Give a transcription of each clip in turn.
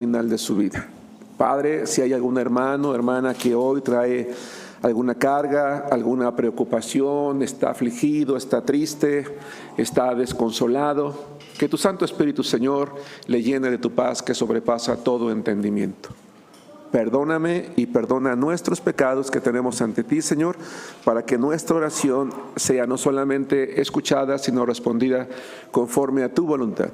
final de su vida. Padre, si hay algún hermano, hermana que hoy trae alguna carga, alguna preocupación, está afligido, está triste, está desconsolado, que tu Santo Espíritu, Señor, le llene de tu paz que sobrepasa todo entendimiento. Perdóname y perdona nuestros pecados que tenemos ante ti, Señor, para que nuestra oración sea no solamente escuchada, sino respondida conforme a tu voluntad.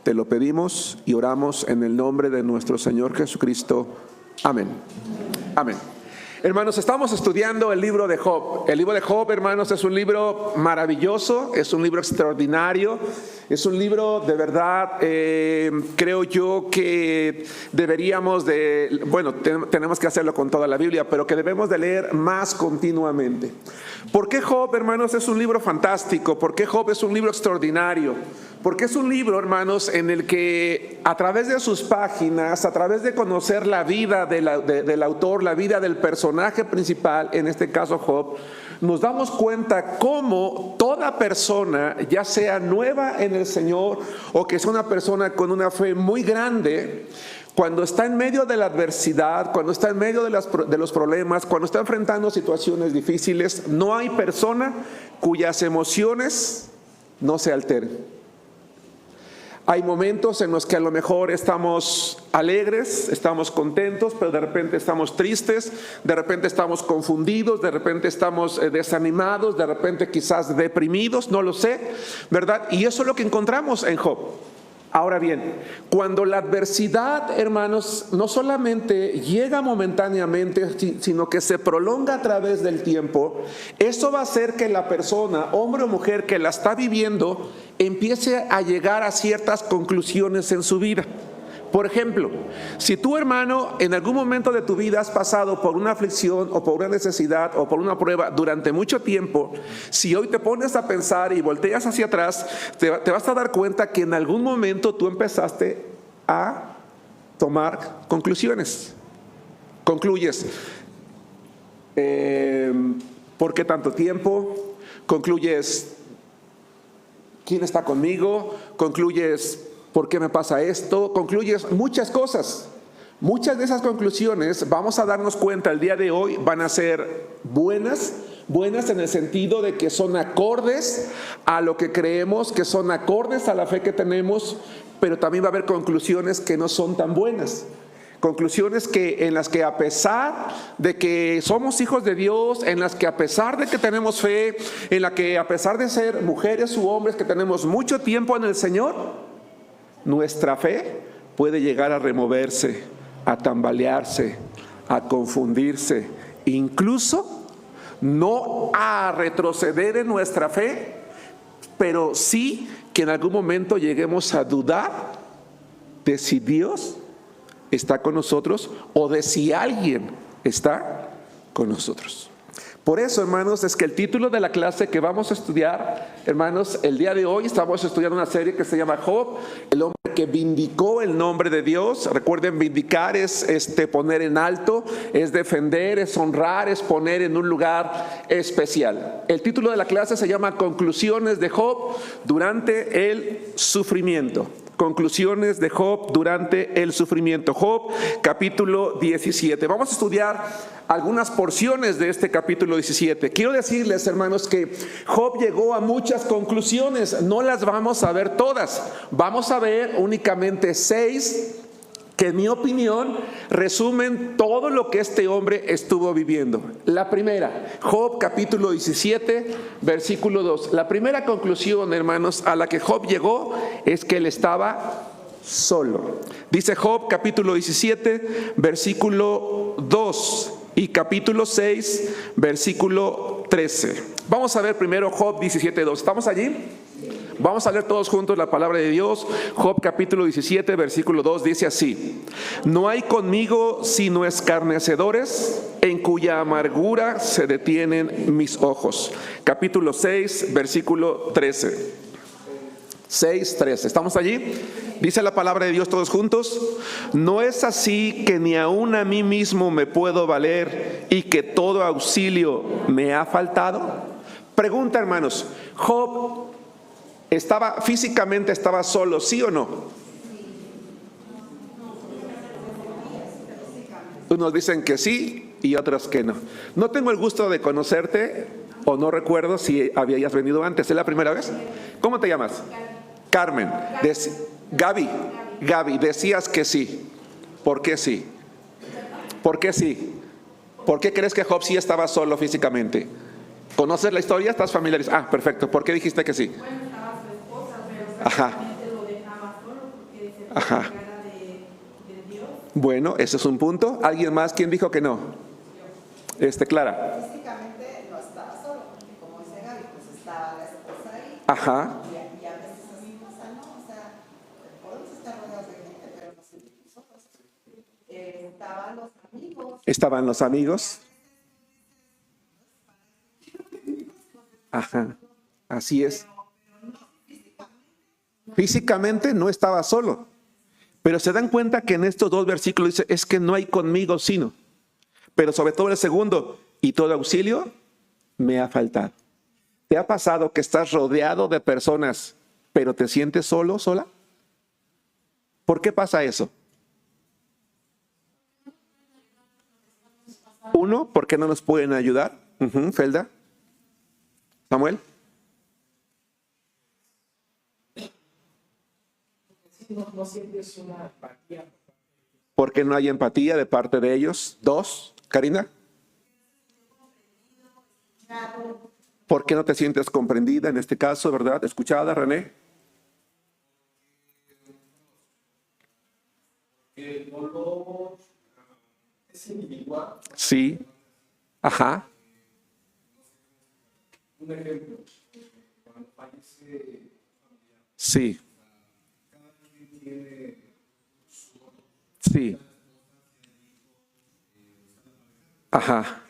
Te lo pedimos y oramos en el nombre de nuestro Señor Jesucristo. Amén. Amén. Hermanos, estamos estudiando el libro de Job. El libro de Job, hermanos, es un libro maravilloso, es un libro extraordinario, es un libro de verdad, creo yo que deberíamos de, tenemos que hacerlo con toda la Biblia, pero que debemos de leer más continuamente. ¿Por qué Job, hermanos, es un libro fantástico? ¿Por qué Job es un libro extraordinario? Porque es un libro, hermanos, en el que a través de sus páginas, a través de conocer la vida del autor, la vida del personaje principal, en este caso Job, nos damos cuenta cómo toda persona, ya sea nueva en el Señor o que es una persona con una fe muy grande, cuando está en medio de la adversidad, cuando está en medio de los problemas, cuando está enfrentando situaciones difíciles, no hay persona cuyas emociones no se alteren. Hay momentos en los que a lo mejor estamos alegres, estamos contentos, pero de repente estamos tristes, de repente estamos confundidos, de repente estamos desanimados, de repente quizás deprimidos, no lo sé, ¿verdad? Y eso es lo que encontramos en Job. Ahora bien, cuando la adversidad, hermanos, no solamente llega momentáneamente, sino que se prolonga a través del tiempo, eso va a hacer que la persona, hombre o mujer que la está viviendo, empiece a llegar a ciertas conclusiones en su vida. Por ejemplo, si tú, hermano, en algún momento de tu vida has pasado por una aflicción o por una necesidad o por una prueba durante mucho tiempo, si hoy te pones a pensar y volteas hacia atrás, te vas a dar cuenta que en algún momento tú empezaste a tomar conclusiones. Concluyes, ¿por qué tanto tiempo? Concluyes, ¿quién está conmigo? Concluyes, ¿por qué me pasa esto? Concluyes muchas cosas. Muchas de esas conclusiones, vamos a darnos cuenta el día de hoy, van a ser buenas en el sentido de que son acordes a lo que creemos, que son acordes a la fe que tenemos, pero también va a haber conclusiones que no son tan buenas. Conclusiones en las que a pesar de que somos hijos de Dios, en las que a pesar de que tenemos fe, en la que a pesar de ser mujeres u hombres que tenemos mucho tiempo en el Señor, nuestra fe puede llegar a removerse, a tambalearse, a confundirse, incluso no a retroceder en nuestra fe, pero sí que en algún momento lleguemos a dudar de si Dios está con nosotros o de si alguien está con nosotros. Por eso, hermanos, es que el título de la clase que vamos a estudiar, hermanos, el día de hoy estamos estudiando una serie que se llama Job, el hombre que vindicó el nombre de Dios. Recuerden, vindicar es poner en alto, es defender, es honrar, es poner en un lugar especial. El título de la clase se llama Conclusiones de Job durante el sufrimiento. Conclusiones de Job durante el sufrimiento. Job, capítulo 17. Vamos a estudiar algunas porciones de este capítulo 17. Quiero decirles, hermanos, que Job llegó a muchas conclusiones. No las vamos a ver todas. Vamos a ver únicamente 6 que, en mi opinión, resumen todo lo que este hombre estuvo viviendo. La primera, Job capítulo 17, versículo 2. La primera conclusión, hermanos, a la que Job llegó es que él estaba solo. Dice Job capítulo 17, versículo 2 y capítulo 6, versículo 13. Vamos a ver primero Job 17, 2. ¿Estamos allí? Vamos a leer todos juntos la palabra de Dios. Job capítulo 17, versículo 2 dice así: No hay conmigo sino escarnecedores, en cuya amargura se detienen mis ojos. Capítulo 6, versículo 13. 6, 13. ¿Estamos allí? Dice la palabra de Dios todos juntos: No es así que ni aun a mí mismo me puedo valer y que todo auxilio me ha faltado. Pregunta, hermanos, Job físicamente estaba solo, ¿sí o no? Unos dicen que sí y otros que no. No tengo el gusto de conocerte o no recuerdo si habías venido antes. ¿Es la primera vez? ¿Cómo te llamas? Carmen. Gaby. Gaby, decías que sí. ¿Por qué sí? ¿Por qué sí? ¿Por qué crees que Job sí estaba solo físicamente? ¿Conoces la historia? ¿Estás familiarizado? Ah, perfecto. ¿Por qué dijiste que sí? Bueno, estaba su esposa, pero Ajá. prácticamente lo dejaba solo porque se Ajá. encargara de Dios. Bueno, ese es un punto. ¿Alguien más? ¿Quién dijo que no? Clara. Físicamente no estaba solo, porque como dice Gaby, pues estaba la esposa ahí. Ajá. Y a veces así pasa, ¿no? O sea, podemos estar rodeados de gente, pero no sentimos solos. Estaban los amigos. Estaban los amigos. Ajá. Así es. Físicamente no estaba solo. Pero se dan cuenta que en estos dos versículos dice, es que no hay conmigo sino. Pero sobre todo el segundo, y todo auxilio me ha faltado. ¿Te ha pasado que estás rodeado de personas, pero te sientes solo, sola? ¿Por qué pasa eso? Uno, ¿por qué no nos pueden ayudar? Felda. Samuel. No siempre es una empatía. Porque no hay empatía de parte de ellos. Dos, Karina. ¿Por qué no te sientes comprendida en este caso, verdad? Escuchada, René. El dolor es individual. Sí. Ajá. Un ejemplo, cuando fallece Sí. cada quien tiene Sí. Ajá.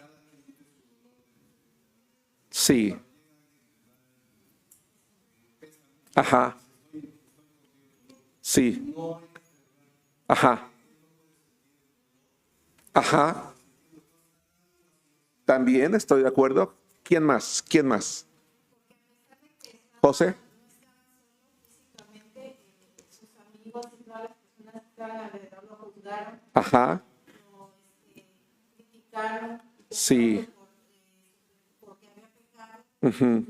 Sí. Ajá. Sí. Ajá. Ajá. También estoy de acuerdo. ¿Quién más? ¿Quién más? José. Sus amigos y todas las personas que estaban alrededor lo juzgaron, Ajá. lo criticaron. Sí. Porque había pecado. Ujú.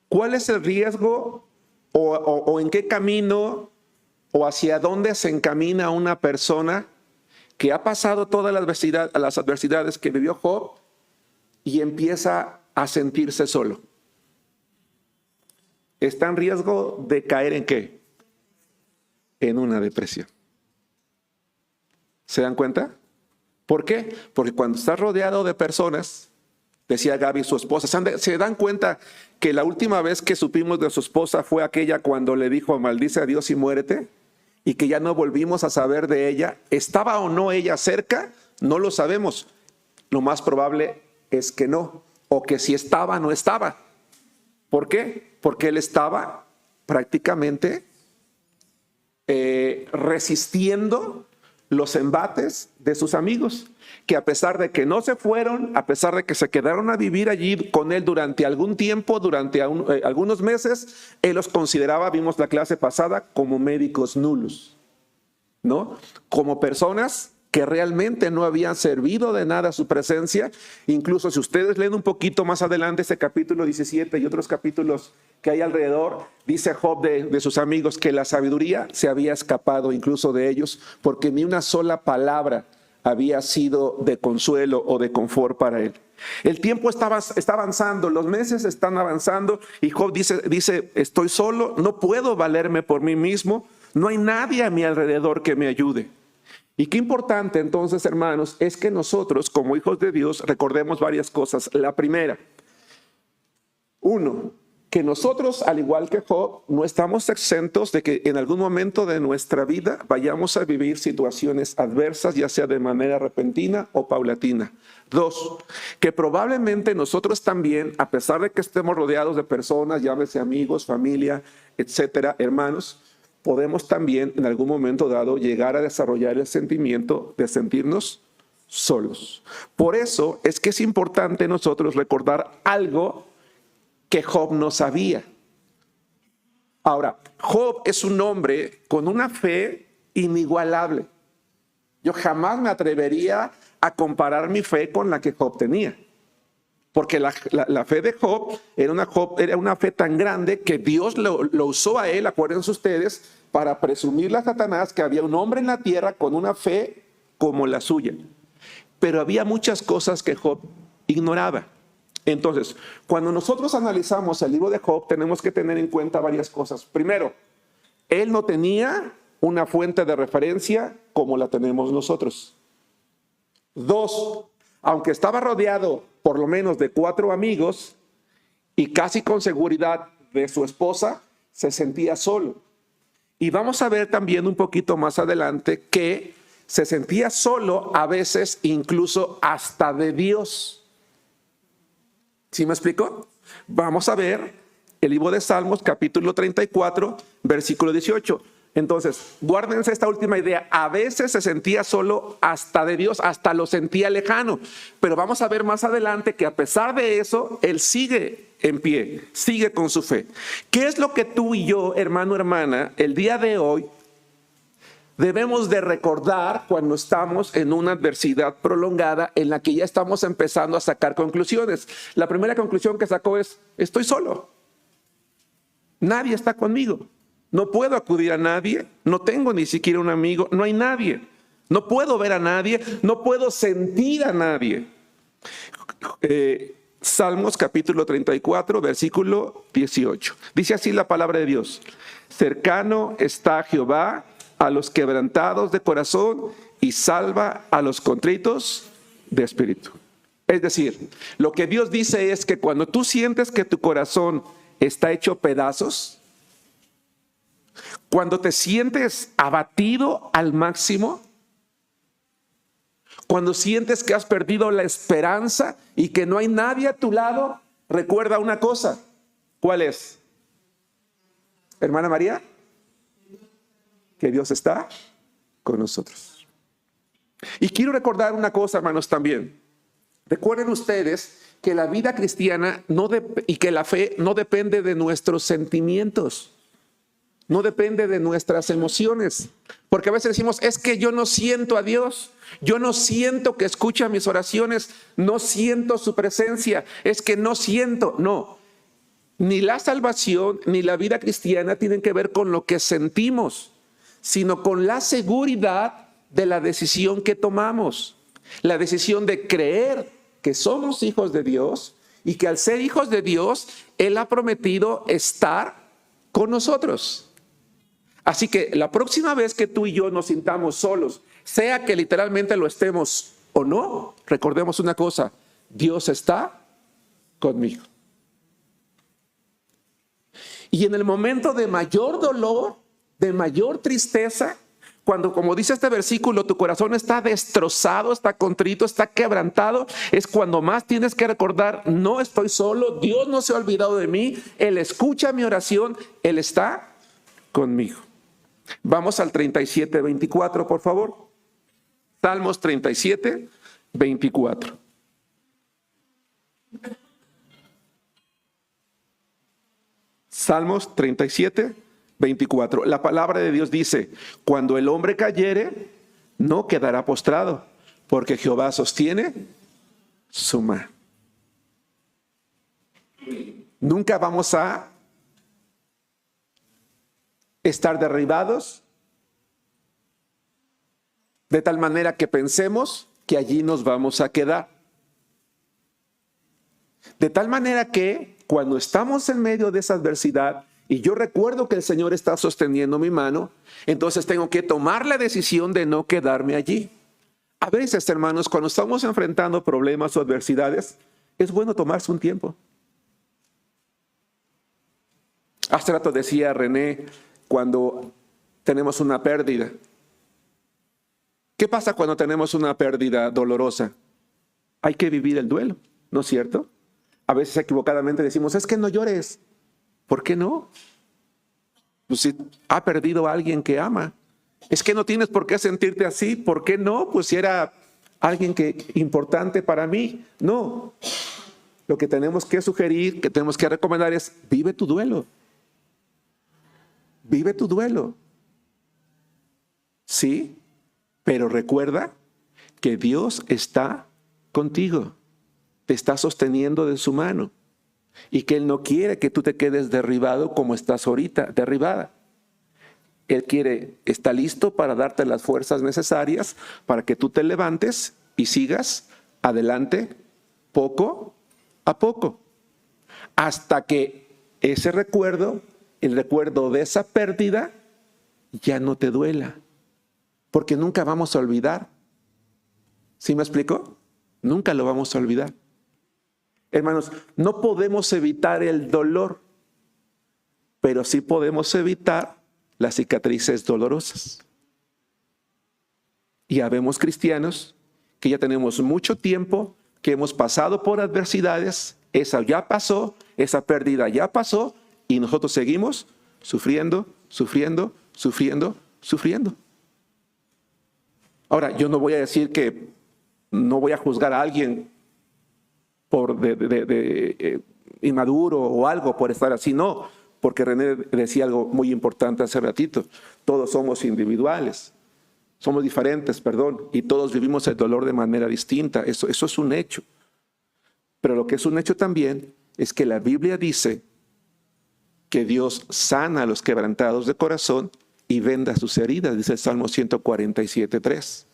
¿Cuál es el riesgo o en qué camino o hacia dónde se encamina una persona que ha pasado todas las adversidades que vivió Job y empieza a sentirse solo? ¿Está en riesgo de caer en qué? En una depresión. ¿Se dan cuenta? ¿Por qué? Porque cuando estás rodeado de personas, decía Gaby, su esposa, ¿se dan cuenta que la última vez que supimos de su esposa fue aquella cuando le dijo, maldice a Dios y muérete? Y que ya no volvimos a saber de ella. ¿Estaba o no ella cerca? No lo sabemos. Lo más probable es que no. O que si estaba, no estaba. ¿Por qué? Porque él estaba prácticamente resistiendo los embates de sus amigos, que a pesar de que no se fueron, a pesar de que se quedaron a vivir allí con él durante algún tiempo, durante algunos meses, él los consideraba, vimos la clase pasada, como médicos nulos, ¿no? Como personas que realmente no habían servido de nada a su presencia. Incluso si ustedes leen un poquito más adelante ese capítulo 17 y otros capítulos que hay alrededor, dice Job de sus amigos que la sabiduría se había escapado incluso de ellos, porque ni una sola palabra había sido de consuelo o de confort para él. El tiempo está avanzando, los meses están avanzando y Job dice, estoy solo, no puedo valerme por mí mismo, no hay nadie a mi alrededor que me ayude. Y qué importante entonces, hermanos, es que nosotros como hijos de Dios recordemos varias cosas. La primera, uno, que nosotros, al igual que Job, no estamos exentos de que en algún momento de nuestra vida vayamos a vivir situaciones adversas, ya sea de manera repentina o paulatina. Dos, que probablemente nosotros también, a pesar de que estemos rodeados de personas, llámese amigos, familia, etcétera, hermanos, podemos también en algún momento dado llegar a desarrollar el sentimiento de sentirnos solos. Por eso es que es importante nosotros recordar algo que Job no sabía. Ahora, Job es un hombre con una fe inigualable. Yo jamás me atrevería a comparar mi fe con la que Job tenía. Porque la fe de Job era una fe tan grande que Dios lo usó a él, acuérdense ustedes, para presumirle a Satanás que había un hombre en la tierra con una fe como la suya. Pero había muchas cosas que Job ignoraba. Entonces, cuando nosotros analizamos el libro de Job, tenemos que tener en cuenta varias cosas. Primero, él no tenía una fuente de referencia como la tenemos nosotros. Dos, aunque estaba rodeado por lo menos de 4 amigos y casi con seguridad de su esposa, se sentía solo. Y vamos a ver también un poquito más adelante que se sentía solo a veces incluso hasta de Dios. ¿Sí me explico? Vamos a ver el libro de Salmos, capítulo 34, versículo 18. Entonces, guárdense esta última idea. A veces se sentía solo hasta de Dios, hasta lo sentía lejano. Pero vamos a ver más adelante que a pesar de eso, él sigue en pie, sigue con su fe. ¿Qué es lo que tú y yo, hermano, hermana, el día de hoy debemos de recordar cuando estamos en una adversidad prolongada en la que ya estamos empezando a sacar conclusiones? La primera conclusión que sacó es: estoy solo. Nadie está conmigo. No puedo acudir a nadie, no tengo ni siquiera un amigo, no hay nadie. No puedo ver a nadie, no puedo sentir a nadie. Salmos capítulo 34, versículo 18. Dice así la palabra de Dios: cercano está Jehová a los quebrantados de corazón y salva a los contritos de espíritu. Es decir, lo que Dios dice es que cuando tú sientes que tu corazón está hecho pedazos, cuando te sientes abatido al máximo, cuando sientes que has perdido la esperanza y que no hay nadie a tu lado, recuerda una cosa. ¿Cuál es? Hermana María, que Dios está con nosotros. Y quiero recordar una cosa, hermanos, también. Recuerden ustedes que la vida cristiana y que la fe no depende de nuestros sentimientos. No depende de nuestras emociones. Porque a veces decimos: es que yo no siento a Dios. Yo no siento que escucha mis oraciones. No siento su presencia. Es que no siento. No. Ni la salvación ni la vida cristiana tienen que ver con lo que sentimos, sino con la seguridad de la decisión que tomamos. La decisión de creer que somos hijos de Dios y que al ser hijos de Dios, Él ha prometido estar con nosotros. Así que la próxima vez que tú y yo nos sintamos solos, sea que literalmente lo estemos o no, recordemos una cosa: Dios está conmigo. Y en el momento de mayor dolor, de mayor tristeza, cuando, como dice este versículo, tu corazón está destrozado, está contrito, está quebrantado, es cuando más tienes que recordar: no estoy solo, Dios no se ha olvidado de mí, Él escucha mi oración, Él está conmigo. Vamos al 37, 24, por favor. Salmos 37, 24. Salmos 37, 24. La palabra de Dios dice: cuando el hombre cayere, no quedará postrado, porque Jehová sostiene su mano. Nunca vamos a estar derribados de tal manera que pensemos que allí nos vamos a quedar. De tal manera que cuando estamos en medio de esa adversidad y yo recuerdo que el Señor está sosteniendo mi mano, entonces tengo que tomar la decisión de no quedarme allí. A veces, hermanos, cuando estamos enfrentando problemas o adversidades, es bueno tomarse un tiempo. Hace rato decía René, cuando tenemos una pérdida. ¿Qué pasa cuando tenemos una pérdida dolorosa? Hay que vivir el duelo, ¿no es cierto? A veces equivocadamente decimos: es que no llores. ¿Por qué no? Pues si ha perdido a alguien que ama. Es que no tienes por qué sentirte así. ¿Por qué no? Pues si era alguien importante para mí. No. Lo que tenemos que sugerir, que tenemos que recomendar es: vive tu duelo. Vive tu duelo. Sí, Pero recuerda que Dios está contigo, te está sosteniendo de su mano y que Él no quiere que tú te quedes derribado como estás ahorita, derribada. Él está listo para darte las fuerzas necesarias para que tú te levantes y sigas adelante poco a poco, hasta que ese recuerdo, el recuerdo de esa pérdida, ya no te duela, porque nunca vamos a olvidar. ¿Sí me explico? Nunca lo vamos a olvidar. Hermanos, no podemos evitar el dolor, pero sí podemos evitar las cicatrices dolorosas. Y habemos cristianos que ya tenemos mucho tiempo, que hemos pasado por adversidades, esa ya pasó, esa pérdida ya pasó, y nosotros seguimos sufriendo, sufriendo, sufriendo, sufriendo. Ahora, yo no voy a decir que no voy a juzgar a alguien por inmaduro o algo por estar así, no, porque René decía algo muy importante hace ratito. Todos somos individuales, somos diferentes, y todos vivimos el dolor de manera distinta. Eso es un hecho. Pero lo que es un hecho también es que la Biblia dice que Dios sana a los quebrantados de corazón y venda sus heridas, dice el Salmo 147:3.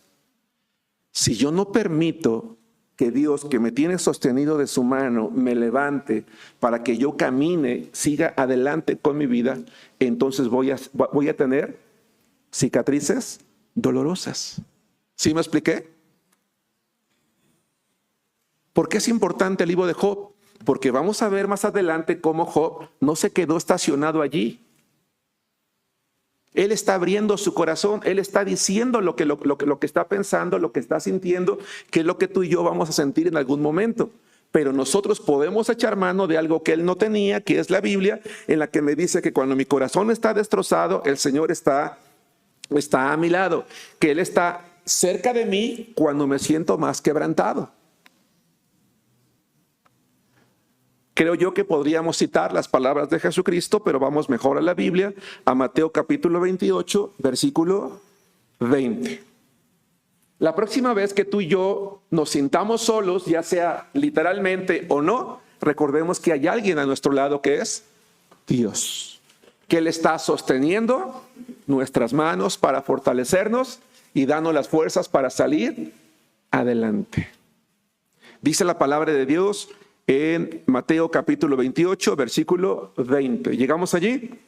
Si yo no permito que Dios, que me tiene sostenido de su mano, me levante para que yo camine, siga adelante con mi vida, entonces voy a tener cicatrices dolorosas. ¿Sí me expliqué? ¿Por qué es importante el libro de Job? Porque vamos a ver más adelante cómo Job no se quedó estacionado allí. Él está abriendo su corazón, él está diciendo lo que está pensando, lo que está sintiendo, que es lo que tú y yo vamos a sentir en algún momento. Pero nosotros podemos echar mano de algo que él no tenía, que es la Biblia, en la que me dice que cuando mi corazón está destrozado, el Señor está a mi lado, que Él está cerca de mí cuando me siento más quebrantado. Creo yo que podríamos citar las palabras de Jesucristo, pero vamos mejor a la Biblia, a Mateo capítulo 28, versículo 20. La próxima vez que tú y yo nos sintamos solos, ya sea literalmente o no, recordemos que hay alguien a nuestro lado que es Dios, que Él está sosteniendo nuestras manos para fortalecernos y darnos las fuerzas para salir adelante. Dice la palabra de Dios en Mateo capítulo 28, versículo 20. ¿Llegamos allí?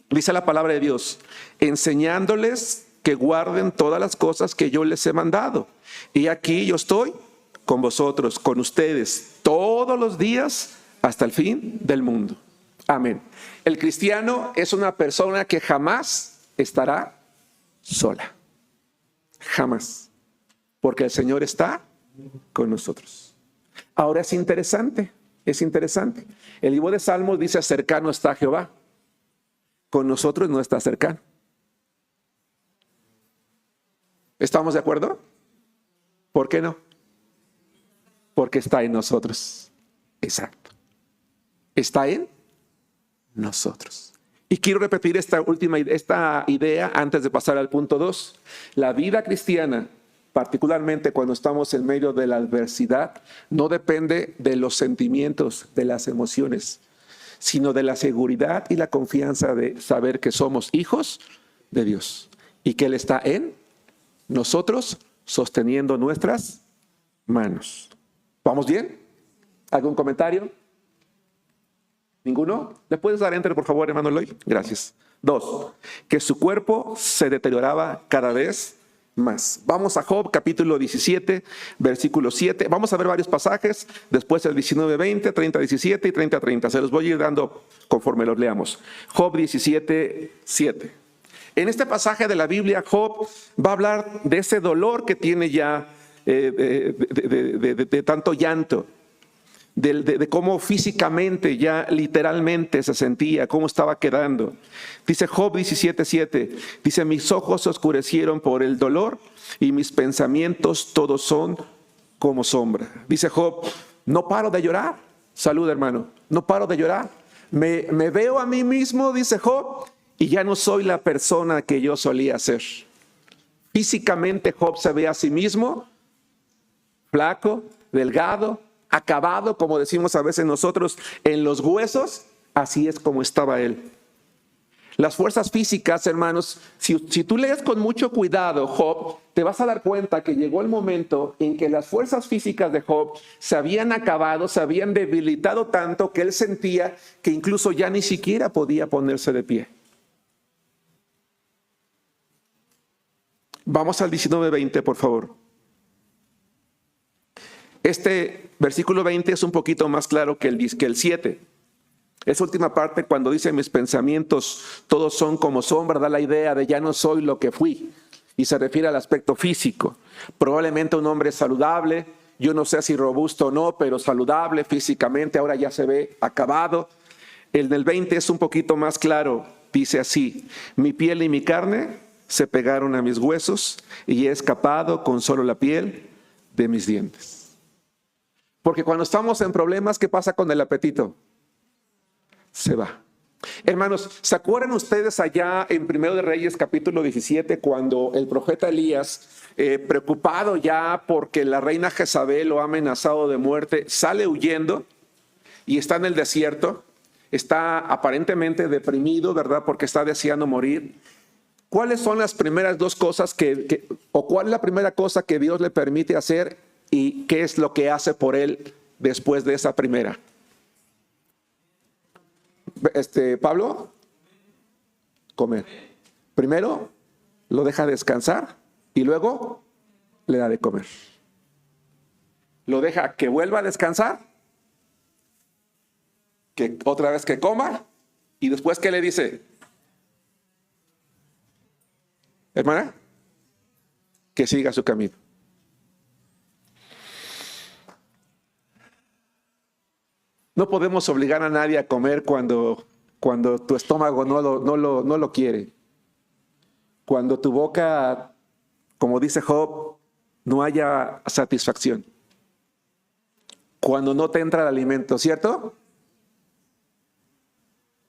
Dice la palabra de Dios: enseñándoles que guarden todas las cosas que yo les he mandado. Y aquí yo estoy con vosotros, con ustedes, todos los días hasta el fin del mundo. Amén. El cristiano es una persona que jamás estará sola. Jamás. Porque el Señor está con nosotros. Ahora es interesante. El libro de Salmos dice: cercano está Jehová. Con nosotros no está cercano. ¿Estamos de acuerdo? ¿Por qué no? Porque está en nosotros. Exacto. Está en nosotros. Y quiero repetir esta idea antes de pasar al punto 2. La vida cristiana, particularmente cuando estamos en medio de la adversidad, no depende de los sentimientos, de las emociones, sino de la seguridad y la confianza de saber que somos hijos de Dios y que Él está en nosotros sosteniendo nuestras manos. ¿Vamos bien? ¿Algún comentario? ¿Ninguno? ¿Le puedes dar enter, por favor, hermano Eloy? Gracias. 2, que su cuerpo se deterioraba cada vez más. Vamos a Job, capítulo 17, versículo 7. Vamos a ver varios pasajes, después el 19, 20, 30, 17 y 30, 30. Se los voy a ir dando conforme los leamos. Job 17, 7. En este pasaje de la Biblia, Job va a hablar de ese dolor que tiene ya, de tanto llanto. De cómo físicamente, ya literalmente se sentía, cómo estaba quedando. Dice Job 17:7, dice: mis ojos se oscurecieron por el dolor y mis pensamientos todos son como sombra. Dice Job: no paro de llorar. Salud, hermano. No paro de llorar. Me veo a mí mismo, dice Job, y ya no soy la persona que yo solía ser. físicamente Job se ve a sí mismo, flaco, delgado, acabado, como decimos a veces nosotros, en los huesos, así es como estaba él. Las fuerzas físicas, hermanos, si tú lees con mucho cuidado Job, te vas a dar cuenta que llegó el momento en que las fuerzas físicas de Job se habían acabado, se habían debilitado tanto que él sentía que incluso ya ni siquiera podía ponerse de pie. Vamos al 19:20, por favor. Este versículo 20 es un poquito más claro que el 7. Esa última parte, cuando dice mis pensamientos todos son como sombra, da la idea de ya no soy lo que fui. Y se refiere al aspecto físico. Probablemente un hombre saludable, yo no sé si robusto o no, pero saludable físicamente, ahora ya se ve acabado. El del 20 es un poquito más claro, dice así: mi piel y mi carne se pegaron a mis huesos y he escapado con solo la piel de mis dientes. Porque cuando estamos en problemas, ¿qué pasa con el apetito? Se va. Hermanos, ¿se acuerdan ustedes allá en 1 de Reyes capítulo 17 cuando el profeta Elías, preocupado ya porque la reina Jezabel lo ha amenazado de muerte, sale huyendo y está en el desierto? Está aparentemente deprimido, ¿verdad? Porque está deseando morir. ¿Cuáles son las primeras dos cosas o cuál es la primera cosa que Dios le permite hacer y qué es lo que hace por él después de esa primera? Pablo, comer. Primero lo deja descansar y luego le da de comer. Lo deja que vuelva a descansar, que otra vez que coma, y después ¿qué le dice? Hermana, que siga su camino. No podemos obligar a nadie a comer cuando tu estómago no lo quiere. Cuando tu boca, como dice Job, no haya satisfacción. Cuando no te entra el alimento, ¿cierto?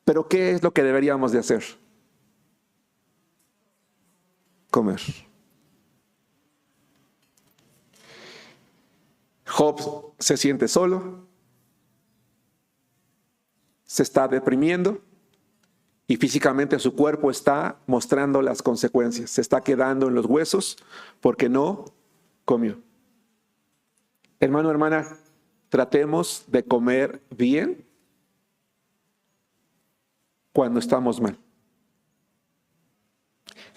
Pero ¿qué es lo que deberíamos de hacer? Comer. Job se siente solo, se está deprimiendo y físicamente su cuerpo está mostrando las consecuencias. Se está quedando en los huesos porque no comió. Hermano, hermana, tratemos de comer bien cuando estamos mal.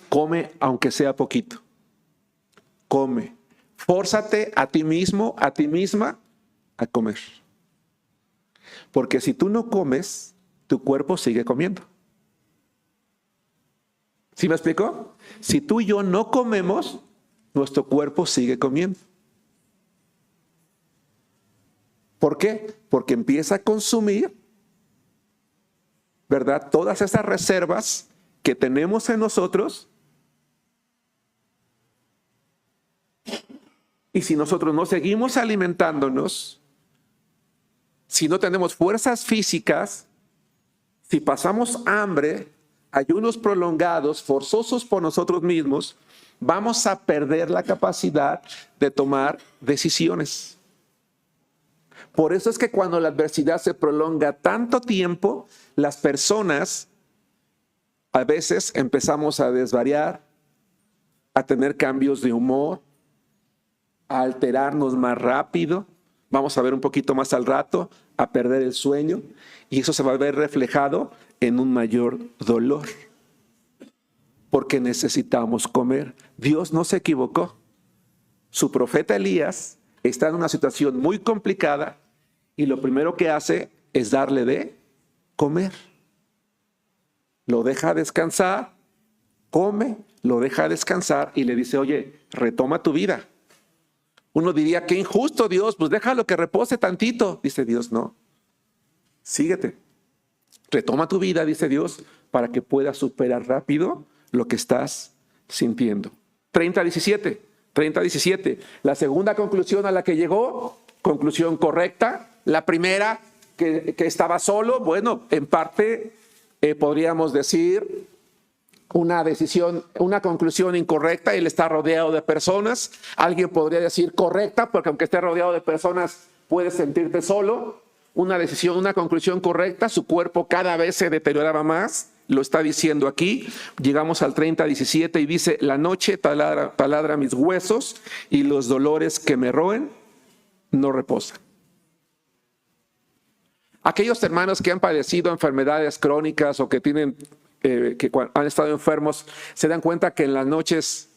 Come aunque sea poquito. Come. Fórzate a ti mismo, a ti misma, a comer. Porque si tú no comes, tu cuerpo sigue comiendo. ¿Sí me explico? Si tú y yo no comemos, nuestro cuerpo sigue comiendo. ¿Por qué? Porque empieza a consumir, ¿verdad? Todas esas reservas que tenemos en nosotros. Y si nosotros no seguimos alimentándonos, si no tenemos fuerzas físicas, si pasamos hambre, ayunos prolongados, forzosos por nosotros mismos, vamos a perder la capacidad de tomar decisiones. Por eso es que cuando la adversidad se prolonga tanto tiempo, las personas a veces empezamos a desvariar, a tener cambios de humor, a alterarnos más rápido. Vamos a ver un poquito más al rato, a perder el sueño, y eso se va a ver reflejado en un mayor dolor, porque necesitamos comer. Dios no se equivocó. Su profeta Elías está en una situación muy complicada y lo primero que hace es darle de comer. Lo deja descansar, come, lo deja descansar y le dice: oye, retoma tu vida. Uno diría: qué injusto, Dios, pues déjalo que repose tantito. Dice Dios: no, síguete. Retoma tu vida, dice Dios, para que puedas superar rápido lo que estás sintiendo. 30:17. La segunda conclusión a la que llegó, conclusión correcta. La primera, que estaba solo, bueno, en parte podríamos decir una decisión, una conclusión incorrecta. Él está rodeado de personas. Alguien podría decir correcta, porque aunque esté rodeado de personas, puedes sentirte solo. Una decisión, una conclusión correcta. Su cuerpo cada vez se deterioraba más. Lo está diciendo aquí. Llegamos al 30:17 y dice: la noche taladra mis huesos y los dolores que me roen no reposan. Aquellos hermanos que han padecido enfermedades crónicas o que tienen que han estado enfermos, ¿se dan cuenta que en las noches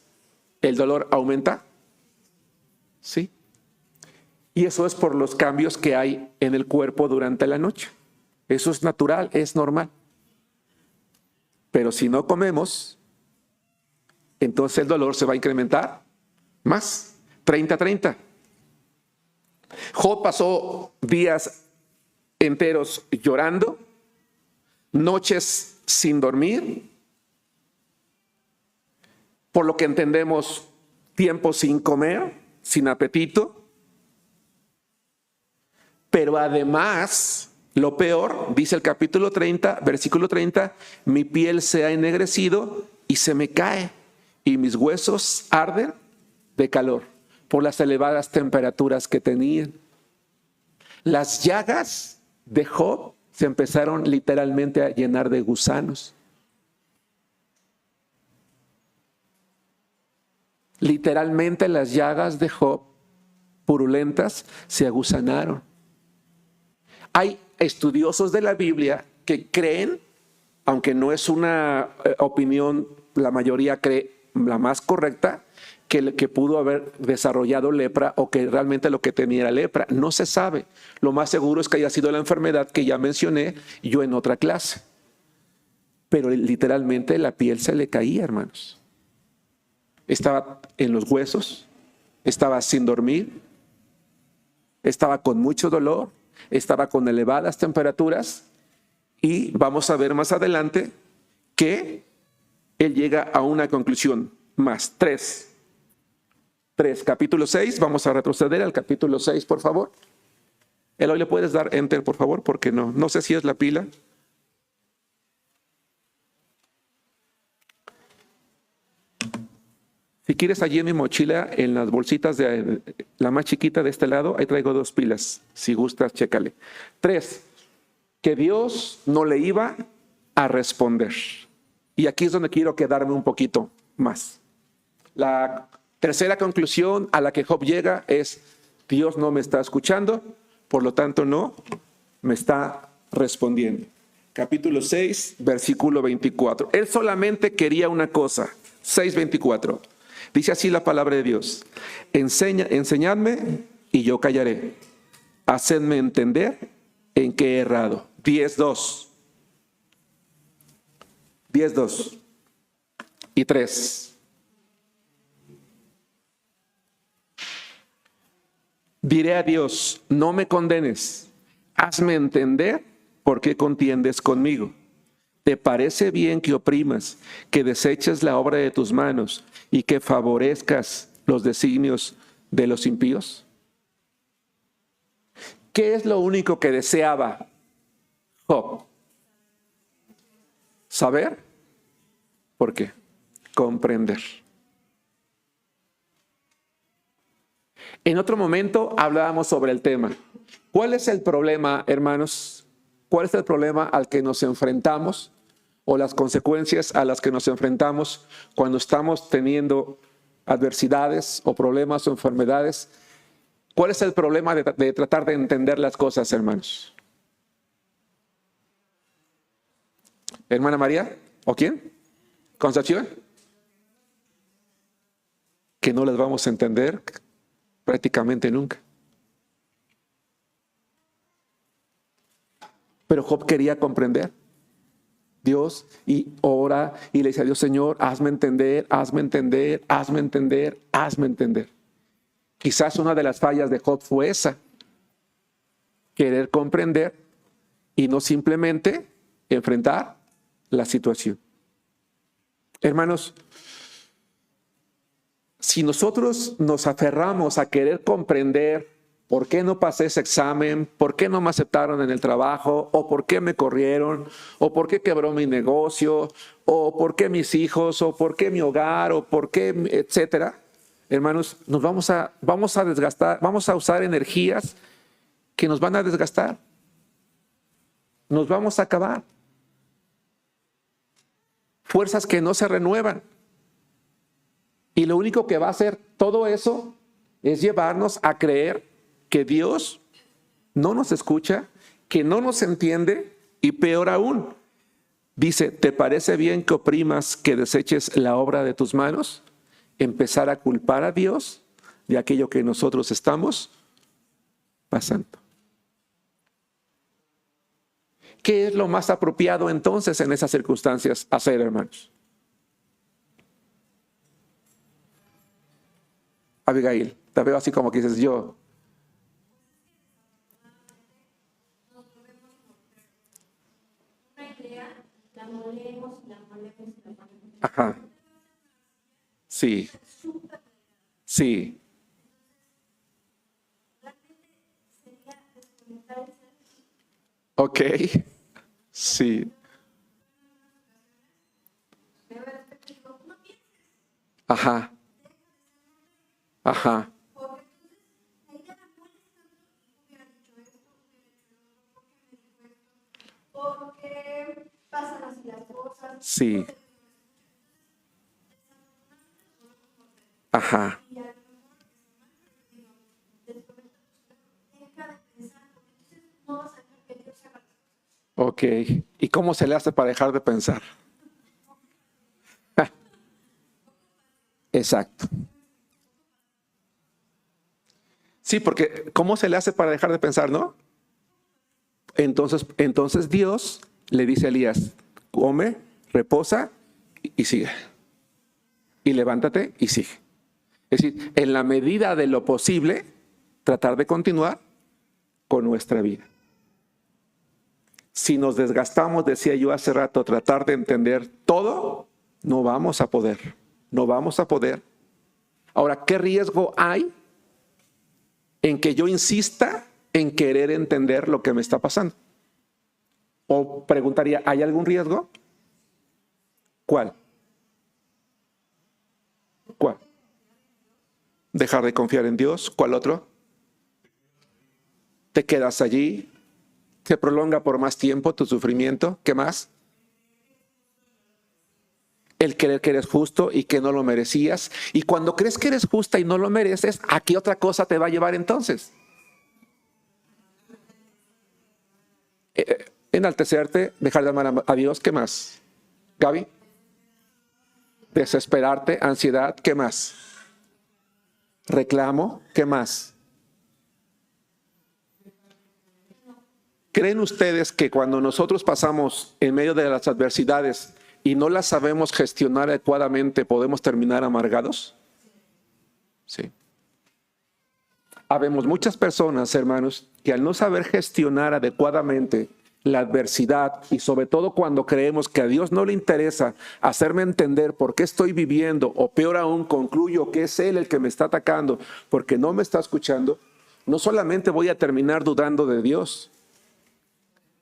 el dolor aumenta? Sí. Y eso es por los cambios que hay en el cuerpo durante la noche. Eso es natural, es normal. Pero si no comemos, entonces el dolor se va a incrementar más. 30:30. Job pasó días enteros llorando, noches sin dormir, por lo que entendemos tiempo sin comer, sin apetito. Pero además, lo peor, dice el capítulo 30, versículo 30, mi piel se ha ennegrecido y se me cae, y mis huesos arden de calor por las elevadas temperaturas que tenían. Las llagas de Job se empezaron literalmente a llenar de gusanos. Literalmente las llagas de Job, purulentas, se agusanaron. Hay estudiosos de la Biblia que creen, aunque no es una opinión, la mayoría cree la más correcta, que pudo haber desarrollado lepra o que realmente lo que tenía era lepra. No se sabe. Lo más seguro es que haya sido la enfermedad que ya mencioné yo en otra clase. Pero literalmente la piel se le caía, hermanos. Estaba en los huesos, estaba sin dormir, estaba con mucho dolor, estaba con elevadas temperaturas, y vamos a ver más adelante que él llega a una conclusión más. 3, capítulo 6, vamos a retroceder al capítulo 6, por favor. Eloy, ¿le puedes dar enter, por favor? Porque no sé si es la pila. Si quieres, allí en mi mochila, en las bolsitas de la más chiquita de este lado, ahí traigo 2 pilas. Si gustas, chécale. 3, que Dios no le iba a responder. Y aquí es donde quiero quedarme un poquito más. La tercera conclusión a la que Job llega es: Dios no me está escuchando, por lo tanto no me está respondiendo. Capítulo 6, versículo 24. Él solamente quería una cosa. 6:24. Dice así la palabra de Dios: enseñadme y yo callaré. Hacedme entender en qué he errado. 10:2. 10:2 y 3. Diré a Dios: no me condenes, hazme entender por qué contiendes conmigo. ¿Te parece bien que oprimas, que deseches la obra de tus manos y que favorezcas los designios de los impíos? ¿Qué es lo único que deseaba Job? ¿Saber? ¿Por qué? Comprender. En otro momento hablábamos sobre el tema. ¿Cuál es el problema, hermanos? ¿Cuál es el problema al que nos enfrentamos o las consecuencias a las que nos enfrentamos cuando estamos teniendo adversidades o problemas o enfermedades? ¿Cuál es el problema de tratar de entender las cosas, hermanos? ¿Hermana María? ¿O quién? ¿Concepción? Que no las vamos a entender prácticamente nunca. Pero Job quería comprender. Dios, y ora y le dice a Dios: Señor, hazme entender, hazme entender, hazme entender, hazme entender. Quizás una de las fallas de Job fue esa: querer comprender y no simplemente enfrentar la situación. Hermanos, si nosotros nos aferramos a querer comprender ¿por qué no pasé ese examen? ¿Por qué no me aceptaron en el trabajo? ¿O por qué me corrieron? ¿O por qué quebró mi negocio? ¿O por qué mis hijos? ¿O por qué mi hogar? ¿O por qué, etcétera? Hermanos, nos vamos a desgastar, vamos a usar energías que nos van a desgastar. Nos vamos a acabar. Fuerzas que no se renuevan. Y lo único que va a hacer todo eso es llevarnos a creer que Dios no nos escucha, que no nos entiende y peor aún, dice, ¿te parece bien que oprimas, que deseches la obra de tus manos? Empezar a culpar a Dios de aquello que nosotros estamos pasando. ¿Qué es lo más apropiado entonces en esas circunstancias hacer, hermanos? Abigail, te veo así como que dices yo. Una idea, la molemos, la molemos, la molemos. Ajá. Sí. Sí. Ok. Sí. Ajá. Ajá. Porque pasan así las cosas. Sí. Ajá. Ok. ¿Y cómo se le hace para dejar de pensar? Exacto. Sí, porque ¿cómo se le hace para dejar de pensar, no? Entonces Dios le dice a Elías, come, reposa y sigue. Y levántate y sigue. Es decir, en la medida de lo posible, tratar de continuar con nuestra vida. Si nos desgastamos, decía yo hace rato, tratar de entender todo, no vamos a poder. No vamos a poder. Ahora, ¿qué riesgo hay en que yo insista en querer entender lo que me está pasando? O preguntaría, ¿hay algún riesgo? ¿Cuál? ¿Cuál? Dejar de confiar en Dios. ¿Cuál otro? Te quedas allí. Se prolonga por más tiempo tu sufrimiento. ¿Qué más? El creer que eres justo y que no lo merecías. Y cuando crees que eres justa y no lo mereces, ¿a qué otra cosa te va a llevar entonces? Enaltecerte, dejar de amar a Dios. ¿Qué más? Gaby. Desesperarte, ansiedad. ¿Qué más? Reclamo. ¿Qué más? ¿Creen ustedes que cuando nosotros pasamos en medio de las adversidades y no las sabemos gestionar adecuadamente, podemos terminar amargados? Sí. Habemos muchas personas, hermanos, que al no saber gestionar adecuadamente la adversidad y sobre todo cuando creemos que a Dios no le interesa hacerme entender por qué estoy viviendo, o peor aún, concluyo que es Él el que me está atacando porque no me está escuchando, no solamente voy a terminar dudando de Dios,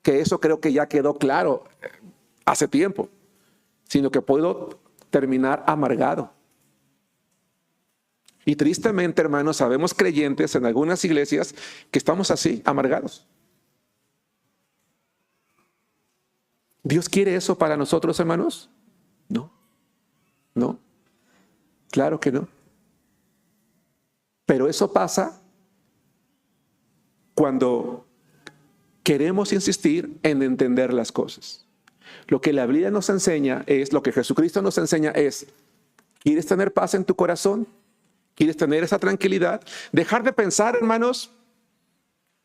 que eso creo que ya quedó claro hace tiempo, sino que puedo terminar amargado. Y tristemente, hermanos, sabemos creyentes en algunas iglesias que estamos así, amargados. ¿Dios quiere eso para nosotros, hermanos? No. No. Claro que no. Pero eso pasa cuando queremos insistir en entender las cosas. Lo que la Biblia nos enseña es, lo que Jesucristo nos enseña es, ¿quieres tener paz en tu corazón? ¿Quieres tener esa tranquilidad? Dejar de pensar, hermanos.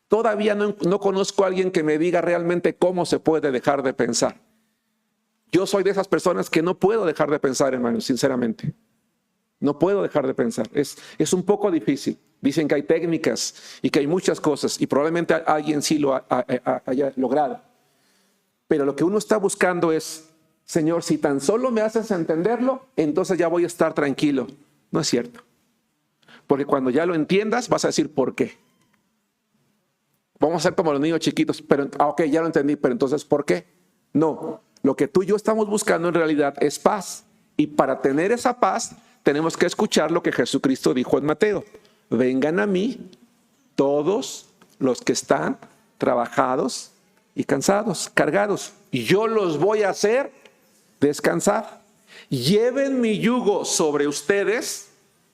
Todavía no conozco a alguien que me diga realmente cómo se puede dejar de pensar. Yo soy de esas personas que no puedo dejar de pensar, hermanos, sinceramente. No puedo dejar de pensar. Es un poco difícil. Dicen que hay técnicas y que hay muchas cosas y probablemente alguien sí lo haya logrado. Pero lo que uno está buscando es, Señor, si tan solo me haces entenderlo, entonces ya voy a estar tranquilo. No es cierto. Porque cuando ya lo entiendas, vas a decir ¿por qué? Vamos a ser como los niños chiquitos. Pero, ok, ya lo entendí, pero entonces, ¿por qué? No, lo que tú y yo estamos buscando en realidad es paz. Y para tener esa paz, tenemos que escuchar lo que Jesucristo dijo en Mateo. Vengan a mí todos los que están trabajados y cansados, cargados. Y yo los voy a hacer descansar. Lleven mi yugo sobre ustedes.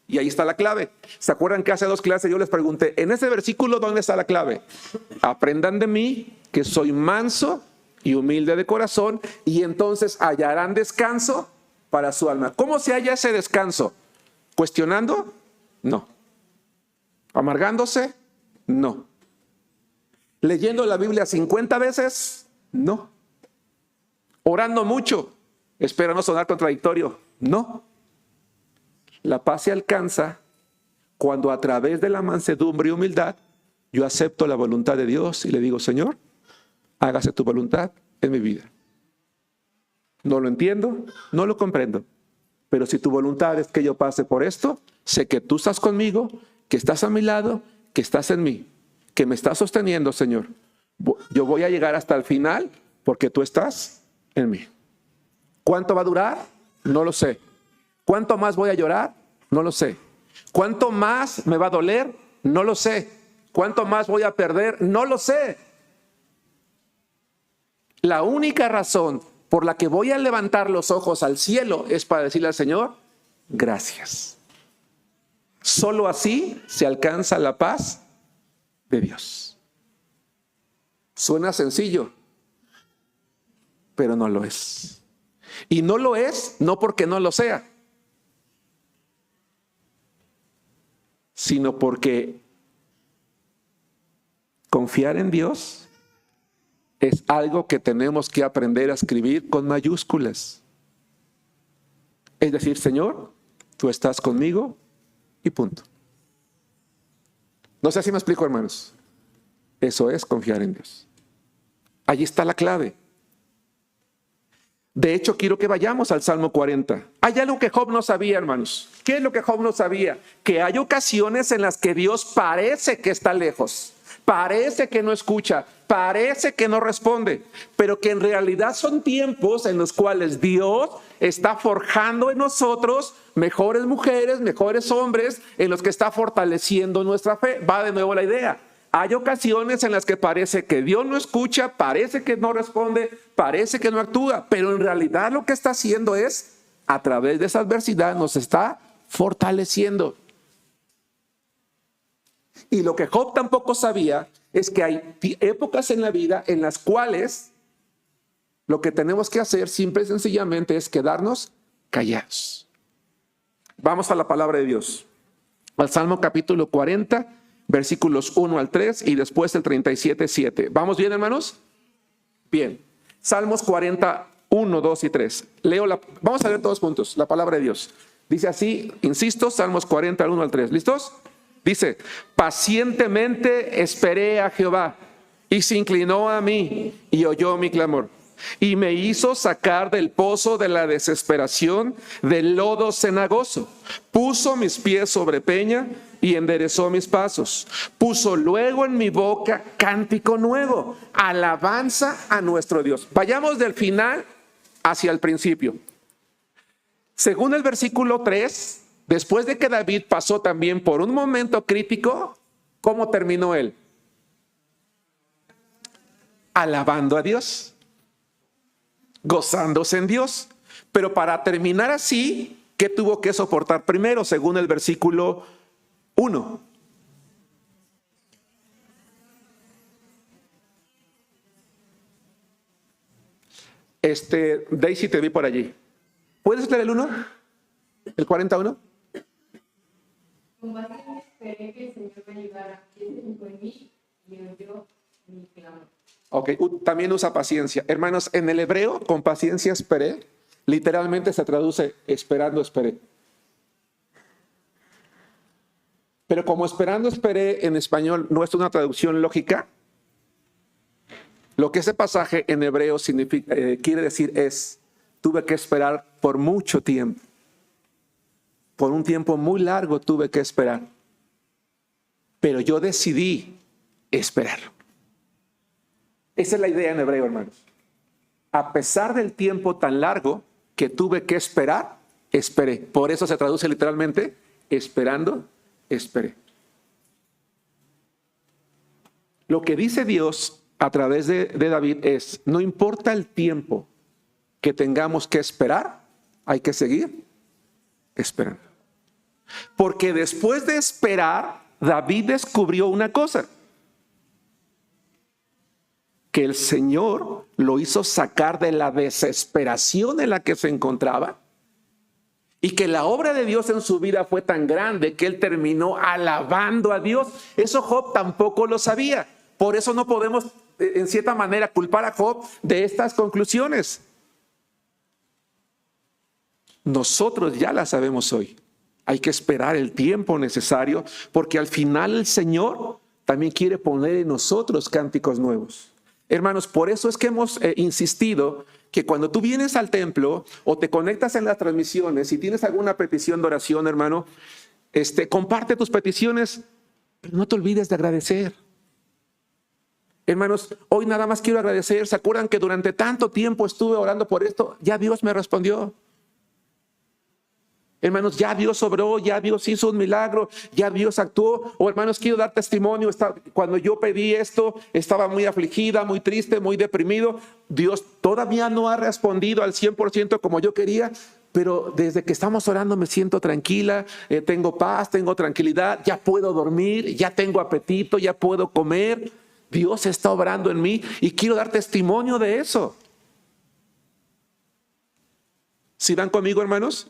Y ahí está la clave. ¿Se acuerdan que hace 2 clases yo les pregunté, en ese versículo, ¿dónde está la clave? Aprendan de mí, que soy manso y humilde de corazón, y entonces hallarán descanso para su alma. ¿Cómo se halla ese descanso? ¿Cuestionando? No. ¿Amargándose? No. ¿Leyendo la Biblia 50 veces? No. ¿Orando mucho? Espero no sonar contradictorio. No. La paz se alcanza cuando a través de la mansedumbre y humildad yo acepto la voluntad de Dios y le digo, Señor, hágase tu voluntad en mi vida. No lo entiendo, no lo comprendo, pero si tu voluntad es que yo pase por esto, sé que tú estás conmigo, que estás a mi lado, que estás en mí, que me estás sosteniendo, Señor. Yo voy a llegar hasta el final porque tú estás en mí. ¿Cuánto va a durar? No lo sé. ¿Cuánto más voy a llorar? No lo sé. ¿Cuánto más me va a doler? No lo sé. ¿Cuánto más voy a perder? No lo sé. La única razón por la que voy a levantar los ojos al cielo es para decirle al Señor, gracias. Solo así se alcanza la paz de Dios. Suena sencillo, pero no lo es. Y no lo es, no porque no lo sea, sino porque confiar en Dios es algo que tenemos que aprender a escribir con mayúsculas. Es decir, Señor, tú estás conmigo y punto. No sé si me explico, hermanos. Eso es confiar en Dios. Allí está la clave. De hecho, quiero que vayamos al Salmo 40. Hay algo que Job no sabía, hermanos. ¿Qué es lo que Job no sabía? Que hay ocasiones en las que Dios parece que está lejos, parece que no escucha, parece que no responde, pero que en realidad son tiempos en los cuales Dios está forjando en nosotros mejores mujeres, mejores hombres, en los que está fortaleciendo nuestra fe. Va de nuevo la idea. Hay ocasiones en las que parece que Dios no escucha, parece que no responde, parece que no actúa, pero en realidad lo que está haciendo es, a través de esa adversidad, nos está fortaleciendo. Y lo que Job tampoco sabía es que hay épocas en la vida en las cuales lo que tenemos que hacer simple y sencillamente es quedarnos callados. Vamos a la palabra de Dios, al Salmo capítulo 40, versículos 1 al 3 y después el 37, 7. ¿Vamos bien, hermanos? Bien. Salmos 40, 1, 2 y 3. Vamos a leer todos juntos la palabra de Dios. Dice así, insisto, Salmos 40, 1 al 3. ¿Listos? Dice, pacientemente esperé a Jehová y se inclinó a mí y oyó mi clamor. Y me hizo sacar del pozo de la desesperación, del lodo cenagoso. Puso mis pies sobre peña y enderezó mis pasos. Puso luego en mi boca cántico nuevo, alabanza a nuestro Dios. Vayamos del final hacia el principio. Según el versículo 3, después de que David pasó también por un momento crítico, ¿cómo terminó él? Alabando a Dios, gozándose en Dios. Pero para terminar así, ¿qué tuvo que soportar primero? Según el versículo 1. Daisy, te vi por allí. ¿Puedes leer el 1? ¿El 41? Con paciencia esperé que el Señor me ayudara. Él se fijó en mí y oyó mi clamor. Ok, también usa paciencia. Hermanos, en el hebreo, con paciencia esperé, literalmente se traduce esperando esperé. Pero como esperando esperé en español no es una traducción lógica, lo que ese pasaje en hebreo quiere decir es, tuve que esperar por mucho tiempo. Por un tiempo muy largo tuve que esperar. Pero yo decidí esperar. Esa es la idea en hebreo, hermanos. A pesar del tiempo tan largo que tuve que esperar, esperé. Por eso se traduce literalmente, esperando, esperé. Lo que dice Dios a través de David es, no importa el tiempo que tengamos que esperar, hay que seguir esperando. Porque después de esperar, David descubrió una cosa, que el Señor lo hizo sacar de la desesperación en la que se encontraba y que la obra de Dios en su vida fue tan grande que él terminó alabando a Dios. Eso Job tampoco lo sabía. Por eso no podemos, en cierta manera, culpar a Job de estas conclusiones. Nosotros ya las sabemos hoy. Hay que esperar el tiempo necesario porque al final el Señor también quiere poner en nosotros cánticos nuevos. Hermanos, por eso es que hemos insistido que cuando tú vienes al templo o te conectas en las transmisiones y tienes alguna petición de oración, hermano, comparte tus peticiones, pero no te olvides de agradecer. Hermanos, hoy nada más quiero agradecer. ¿Se acuerdan que durante tanto tiempo estuve orando por esto? Ya Dios me respondió. Hermanos, ya Dios obró, ya Dios hizo un milagro, ya Dios actuó. O hermanos, quiero dar testimonio. Cuando yo pedí esto, estaba muy afligida, muy triste, muy deprimido. Dios todavía no ha respondido al 100% como yo quería, pero desde que estamos orando me siento tranquila, tengo paz, tengo tranquilidad, ya puedo dormir, ya tengo apetito, ya puedo comer. Dios está obrando en mí y quiero dar testimonio de eso. ¿Sí van conmigo, hermanos?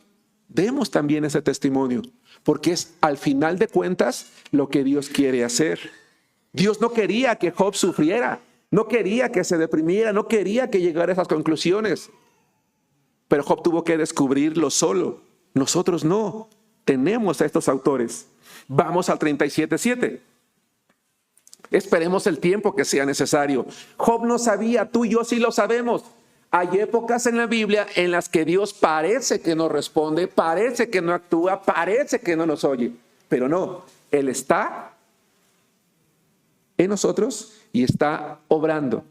Demos también ese testimonio, porque es al final de cuentas lo que Dios quiere hacer. Dios no quería que Job sufriera, no quería que se deprimiera, no quería que llegara a esas conclusiones. Pero Job tuvo que descubrirlo solo. Nosotros no. Tenemos a estos autores. Vamos al 37:7. Esperemos el tiempo que sea necesario. Job no sabía, tú y yo sí lo sabemos. Hay épocas en la Biblia en las que Dios parece que no responde, parece que no actúa, parece que no nos oye. Pero no, Él está en nosotros y está obrando.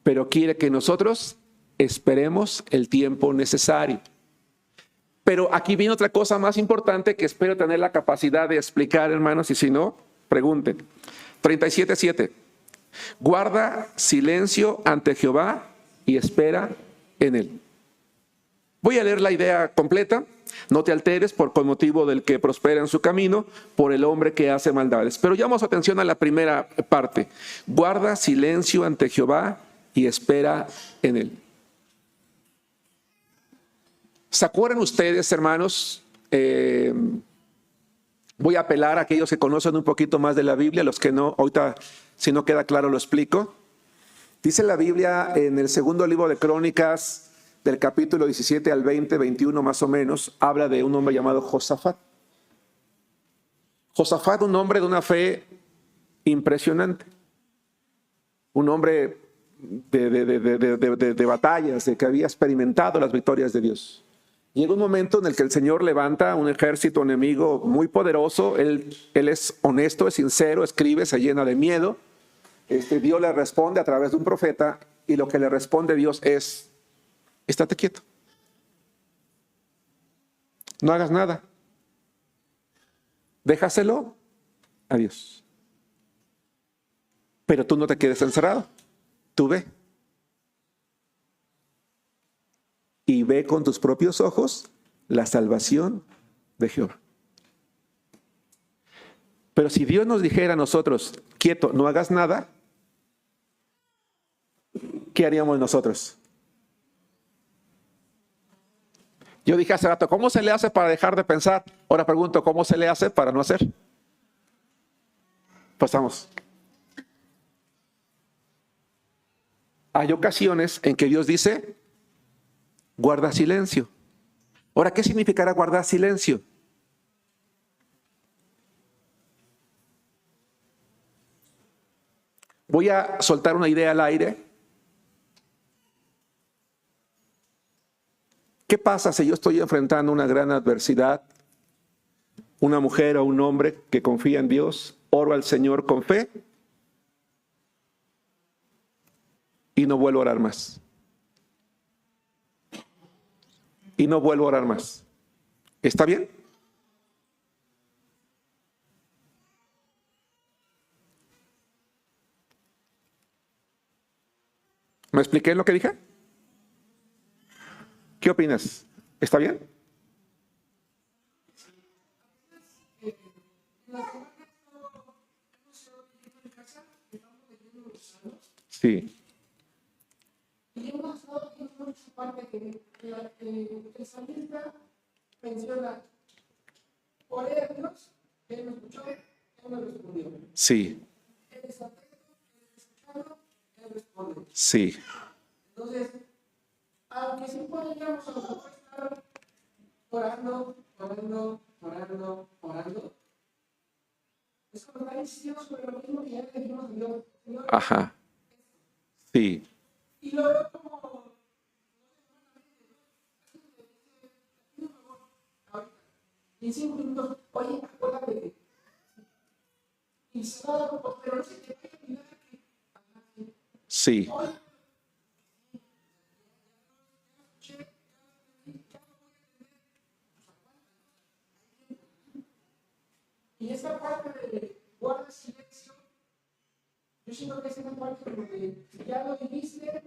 Pero quiere que nosotros esperemos el tiempo necesario. Pero aquí viene otra cosa más importante que espero tener la capacidad de explicar, hermanos, y si no, pregunten. 37:7. Guarda silencio ante Jehová y espera en él. Voy a leer la idea completa. No te alteres con motivo del que prospera en su camino, por el hombre que hace maldades. Pero llamamos atención a la primera parte. Guarda silencio ante Jehová y espera en él. ¿Se acuerdan ustedes, hermanos? Voy a apelar a aquellos que conocen un poquito más de la Biblia, los que no, ahorita si no queda claro lo explico. Dice la Biblia en el segundo libro de Crónicas, del capítulo 17 al 20, 21 más o menos, habla de un hombre llamado Josafat. Josafat, un hombre de una fe impresionante. Un hombre de batallas, de que había experimentado las victorias de Dios. Llega un momento en el que el Señor levanta un ejército enemigo muy poderoso. Él es honesto, es sincero, escribe, se llena de miedo. Dios le responde a través de un profeta y lo que le responde Dios es: estate quieto. No hagas nada. Déjaselo a Dios. Pero tú no te quedes encerrado. Tú ve. Y ve con tus propios ojos la salvación de Jehová. Pero si Dios nos dijera a nosotros: quieto, no hagas nada, ¿qué haríamos nosotros? Yo dije hace rato, ¿cómo se le hace para dejar de pensar? Ahora pregunto, ¿cómo se le hace para no hacer? Pasamos. Hay ocasiones en que Dios dice: guarda silencio. Ahora, ¿qué significará guardar silencio? Voy a soltar una idea al aire. ¿Qué pasa si yo estoy enfrentando una gran adversidad? Una mujer o un hombre que confía en Dios, oro al Señor con fe, y no vuelvo a orar más. Y no vuelvo a orar más. ¿Está bien? ¿Me expliqué lo que dije? ¿Qué opinas? ¿Está bien? Sí, Y hemos estado viendo mucha parte que el salmista menciona, oré a Dios, Él me escuchó, Él me respondió. sí, Él es atento, Él es escuchado, Él responde. sí, Entonces, aunque sí podríamos a lo mejor estar orando, es como estar insistiendo sobre lo mismo que ya le dijimos a Dios. Señor, ajá, sí, y lo veo como en 5 minutos, oye, acuérdate de. Y se va a dar, pero no se te vaya a olvidar que sí, y esa parte de guarda silencio, yo siento que es esa parte donde ya lo viviste,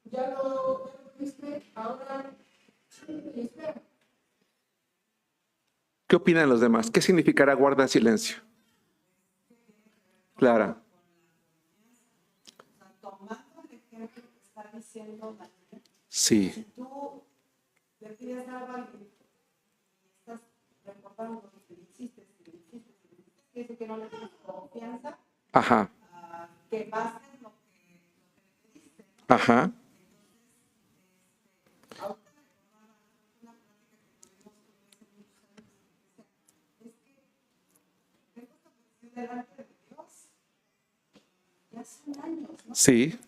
ya lo viste, ahora y espera. ¿Qué opinan los demás? ¿Qué significará guarda silencio? Clara, O sea, tomando el ejemplo que está diciendo Daniel, sí, si tú le pides algo a alguien y estás recordando que le hiciste, quiere decir que no le tienes confianza, ajá, que va a hacer lo que le pediste, ¿no? ajá, Delante de Dios, ya son años, ¿no? sí,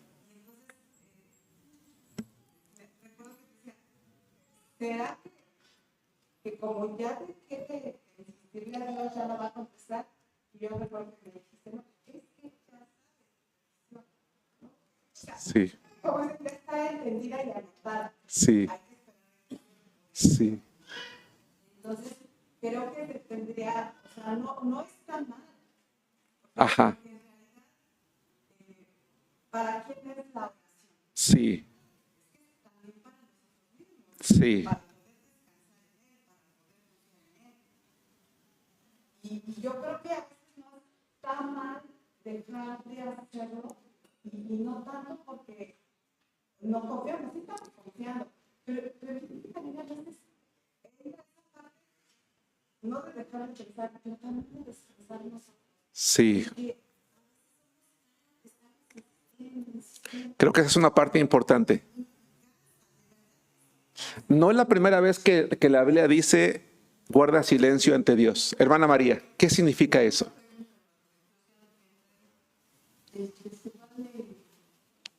¿Será que como ya dejé de insistirle a Dios, ya no va a contestar? Y yo recuerdo que me dijiste, no, es que ya sí, como ya está entendida y anotada. sí, Hay que esperar. sí, Entonces, creo que tendría, o sea, no está mal. ajá, Porque en realidad, ¿para quién es la oración? sí, También para nosotros mismos, sí, para poder descansar en Él, para poder confiar en Él. Y yo creo que a veces no está mal dejar de hacerlo y no tanto porque no confiamos, sí estamos confiando, pero también a veces esa parte, no de dejar de pensar, pero también de descansar nosotros. sí. Y Creo que esa es una parte importante. No es la primera vez que la Biblia dice guarda silencio ante Dios. Hermana María, ¿qué significa eso?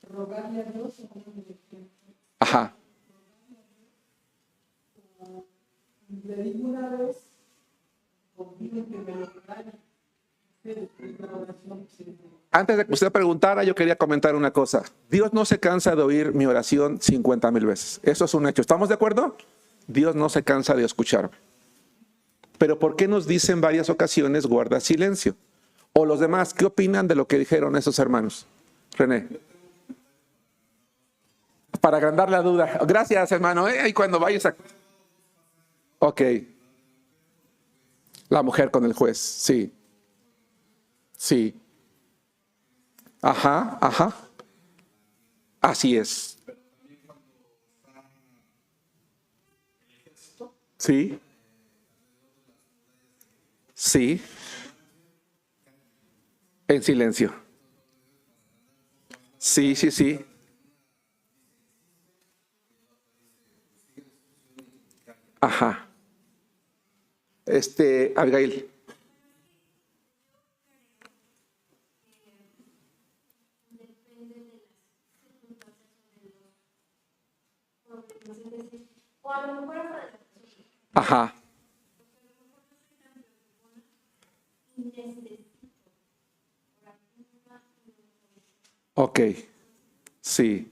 Rogarle a Dios, Ajá, le digo una vez, confío que me lo regale. Una oración que se antes de que usted preguntara, yo quería comentar una cosa. Dios no se cansa de oír mi oración 50,000 veces. Eso es un hecho. ¿Estamos de acuerdo? Dios no se cansa de escucharme. Pero ¿por qué nos dice en varias ocasiones guarda silencio? O los demás, ¿qué opinan de lo que dijeron esos hermanos? René. Para agrandar la duda. Gracias, hermano. Y cuando vayas a... Ok. La mujer con el juez. Sí. Sí. Ajá, ajá. Así es. Sí. Sí. En silencio. Sí, sí, sí. Ajá. Abigail. O a lo mejor hasta de Ajá. Ok. Sí.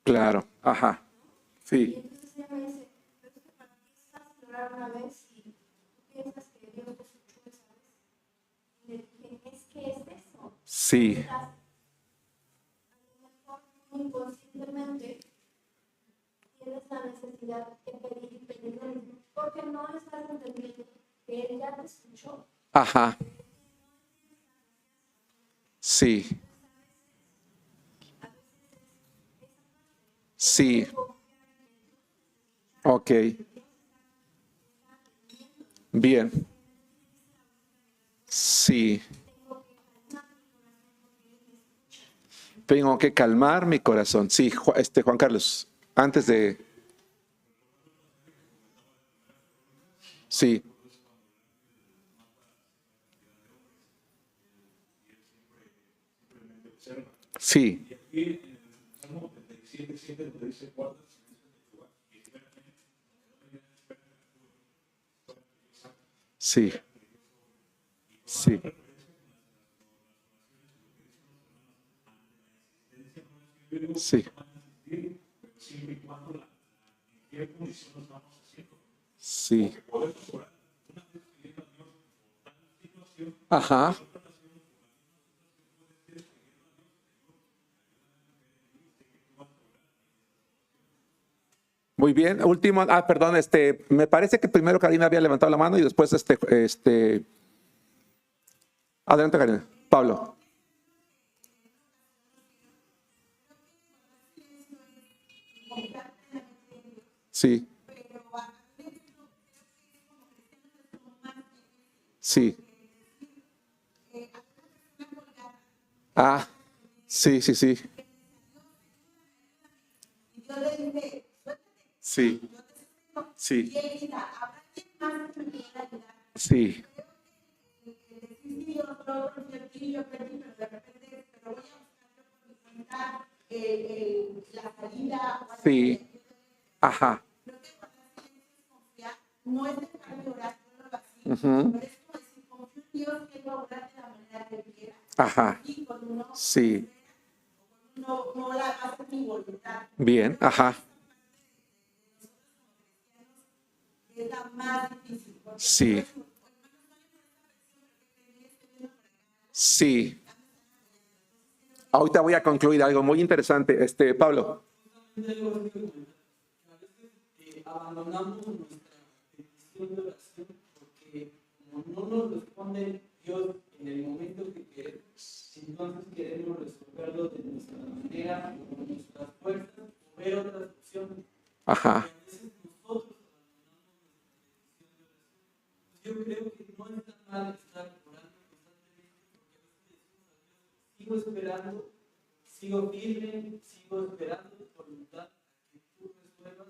Claro, ajá. Sí, Entonces ella me dice, pero es que para ti es fácil orar una vez y tú piensas que Dios te escuchó esa vez. Y le dije, es que es eso. sí, Estás, a lo mejor muy inconscientemente tienes la necesidad de pedir y pedir lo mismo, porque no estás entendiendo que Él ya te escuchó. ajá. Sí, sí. Ok. Bien. Sí. Tengo que calmar mi corazón. Sí, Juan Carlos, antes de... Sí. Sí. Sí. Sí. Sí. Sí. Ajá. Muy bien. Último, perdón, me parece que primero Karina había levantado la mano y después adelante Karina. Pablo. Sí. Sí. Ah, sí, sí, sí. Yo le dije, Sí. Sí. y él grita, ¿habrá alguien más que me pueda ayudar? Sí. Sí, yo perdí, pero de repente, pero voy a buscarlo por mi cuenta, la salida. Sí. Ajá. No es dejar de orar solo así, Ujú. pero es como decir, confío en Dios que Él va a orar de la manera que Él quiera. Ajá. Y con uno Sí. no la hace mi voluntad. Bien. Ajá. Es la más difícil. Sí. Sí. Ahorita voy a concluir algo muy interesante. Pablo. Abandonamos nuestra petición de oración porque como no nos responde Dios en el momento que queremos, entonces queremos resolverlo de nuestra manera, con nuestras fuerzas, o ver otras opciones. Ajá. Y a veces nosotros abandonamos nuestra petición de oración. Yo creo que no está mal estar orando constantemente porque a veces sigo esperando, sigo firme, sigo esperando tu voluntad a que tú resuelvas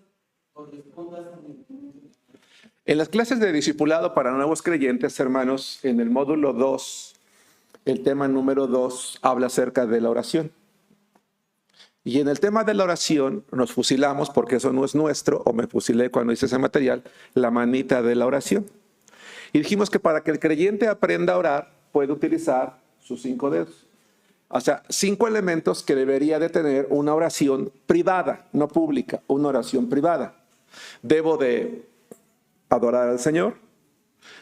o respondas a mi voluntad. En las clases de discipulado para nuevos creyentes, hermanos, en el módulo 2, el tema número 2 habla acerca de la oración. Y en el tema de la oración nos fusilamos, porque eso no es nuestro, o me fusilé cuando hice ese material, la manita de la oración. Y dijimos que para que el creyente aprenda a orar, puede utilizar sus 5 dedos. O sea, 5 elementos que debería de tener una oración privada, no pública, una oración privada. Debo de adorar al Señor,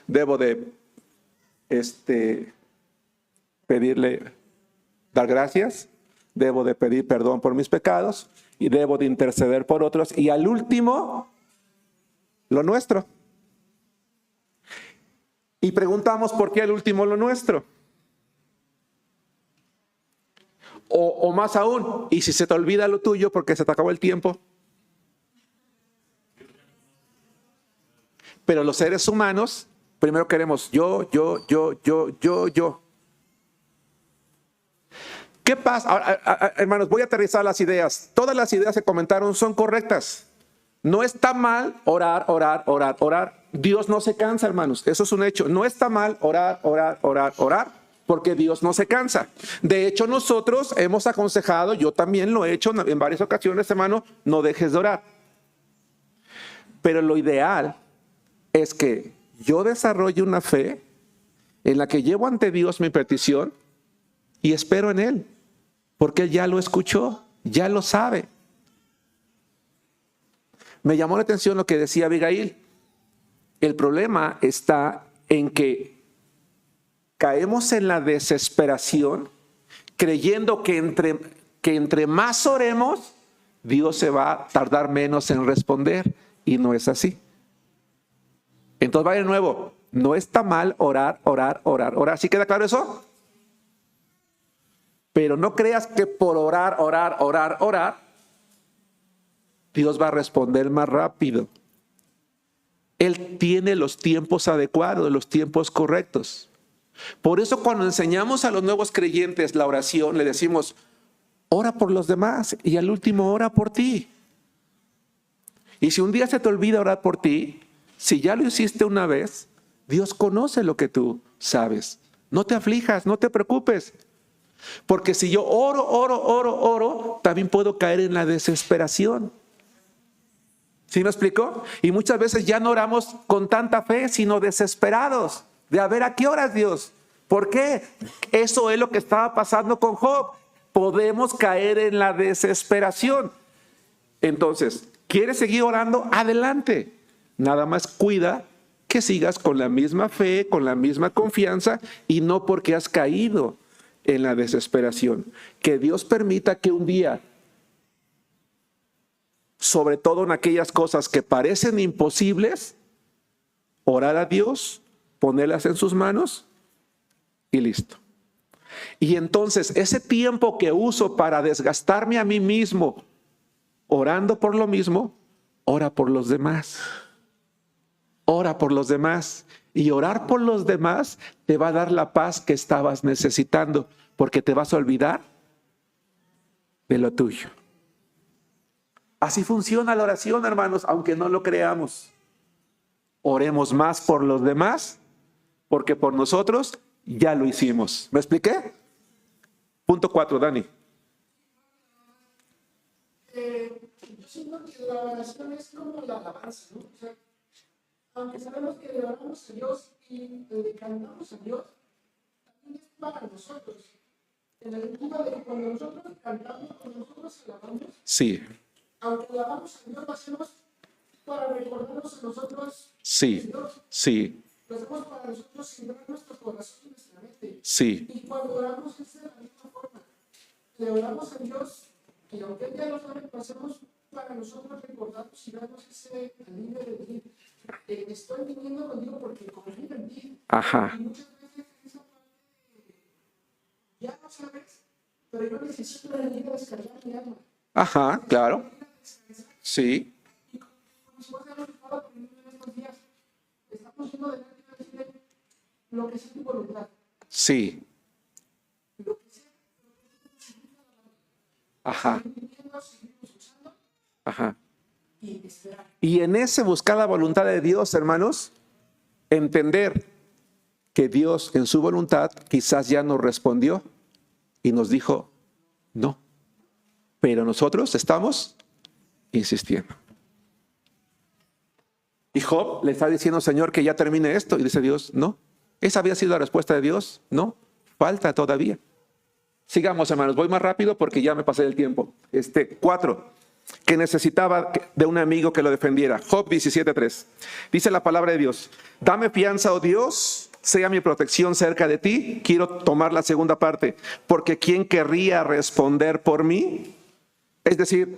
debo de pedirle, dar gracias, debo de pedir perdón por mis pecados y debo de interceder por otros. Y al último, lo nuestro. Y preguntamos por qué al último lo nuestro. O más aún, y si se te olvida lo tuyo porque se te acabó el tiempo. Pero los seres humanos, primero queremos yo. ¿Qué pasa? Ahora, hermanos, voy a aterrizar las ideas. Todas las ideas que comentaron son correctas. No está mal orar. Dios no se cansa, hermanos. Eso es un hecho. No está mal orar, porque Dios no se cansa. De hecho, nosotros hemos aconsejado, yo también lo he hecho en varias ocasiones, hermano, no dejes de orar. Pero lo ideal es que yo desarrolle una fe en la que llevo ante Dios mi petición y espero en Él, porque Él ya lo escuchó, ya lo sabe. Me llamó la atención lo que decía Abigail. El problema está en que caemos en la desesperación creyendo que entre más oremos, Dios se va a tardar menos en responder, y no es así. Entonces va de nuevo, no está mal orar. ¿Sí queda claro eso? Pero no creas que por orar, Dios va a responder más rápido. Él tiene los tiempos adecuados, los tiempos correctos. Por eso cuando enseñamos a los nuevos creyentes la oración, le decimos, ora por los demás y al último ora por ti. Y si un día se te olvida orar por ti, si ya lo hiciste una vez, Dios conoce lo que tú sabes. No te aflijas, no te preocupes. Porque si yo oro, también puedo caer en la desesperación. ¿Sí me explico? Y muchas veces ya no oramos con tanta fe, sino desesperados. De a ver a qué horas, Dios. ¿Por qué? Eso es lo que estaba pasando con Job. Podemos caer en la desesperación. Entonces, ¿quieres seguir orando? Adelante. Nada más cuida que sigas con la misma fe, con la misma confianza y no porque has caído en la desesperación. Que Dios permita que un día, sobre todo en aquellas cosas que parecen imposibles, orar a Dios, ponerlas en sus manos y listo. Y entonces ese tiempo que uso para desgastarme a mí mismo orando por lo mismo, ora por los demás. Ora por los demás. Y orar por los demás te va a dar la paz que estabas necesitando, porque te vas a olvidar de lo tuyo. Así funciona la oración, hermanos, aunque no lo creamos. Oremos más por los demás, porque por nosotros ya lo hicimos. ¿Me expliqué? Punto 4, Dani. Yo siento que la oración es como la alabanza, ¿no? O sea, aunque sabemos que le oramos a Dios y le cantamos a Dios, también es para nosotros. En el sentido de que cuando nosotros cantamos, cuando nosotros alabamos, Sí. aunque alabamos a Dios, lo hacemos para recordarnos a nosotros. Sí. Dios. Sí. Lo hacemos para nosotros sembrar nuestro corazón y nuestra mente. Sí. Y cuando oramos es de la misma forma. Le oramos a Dios y aunque Él ya lo sabe, lo hacemos para nosotros recordarnos y darnos ese alivio de decir, estoy viniendo contigo porque confío en ti. Ajá. Y muchas veces esa parte ya no sabes, pero yo necesito venir a descargar mi alma. Ajá, claro. Sí. Y como mi esposa nos estaba aprendiendo en estos días, estamos yendo delante de decirle lo que sea tu voluntad. Sí. Lo que sea, Ajá. seguimos usando Ajá. y esperar. Y en ese buscar la voluntad de Dios, hermanos, entender que Dios en su voluntad quizás ya nos respondió y nos dijo no. Pero nosotros estamos insistiendo. Y Job le está diciendo, Señor, que ya termine esto. Y dice Dios, no. ¿Esa había sido la respuesta de Dios? No. Falta todavía. Sigamos, hermanos. Voy más rápido porque ya me pasé el tiempo. 4. Que necesitaba de un amigo que lo defendiera. Job 17:3. Dice la palabra de Dios. Dame fianza, oh Dios, sea mi protección cerca de ti. Quiero tomar la segunda parte. Porque ¿quién querría responder por mí? Es decir,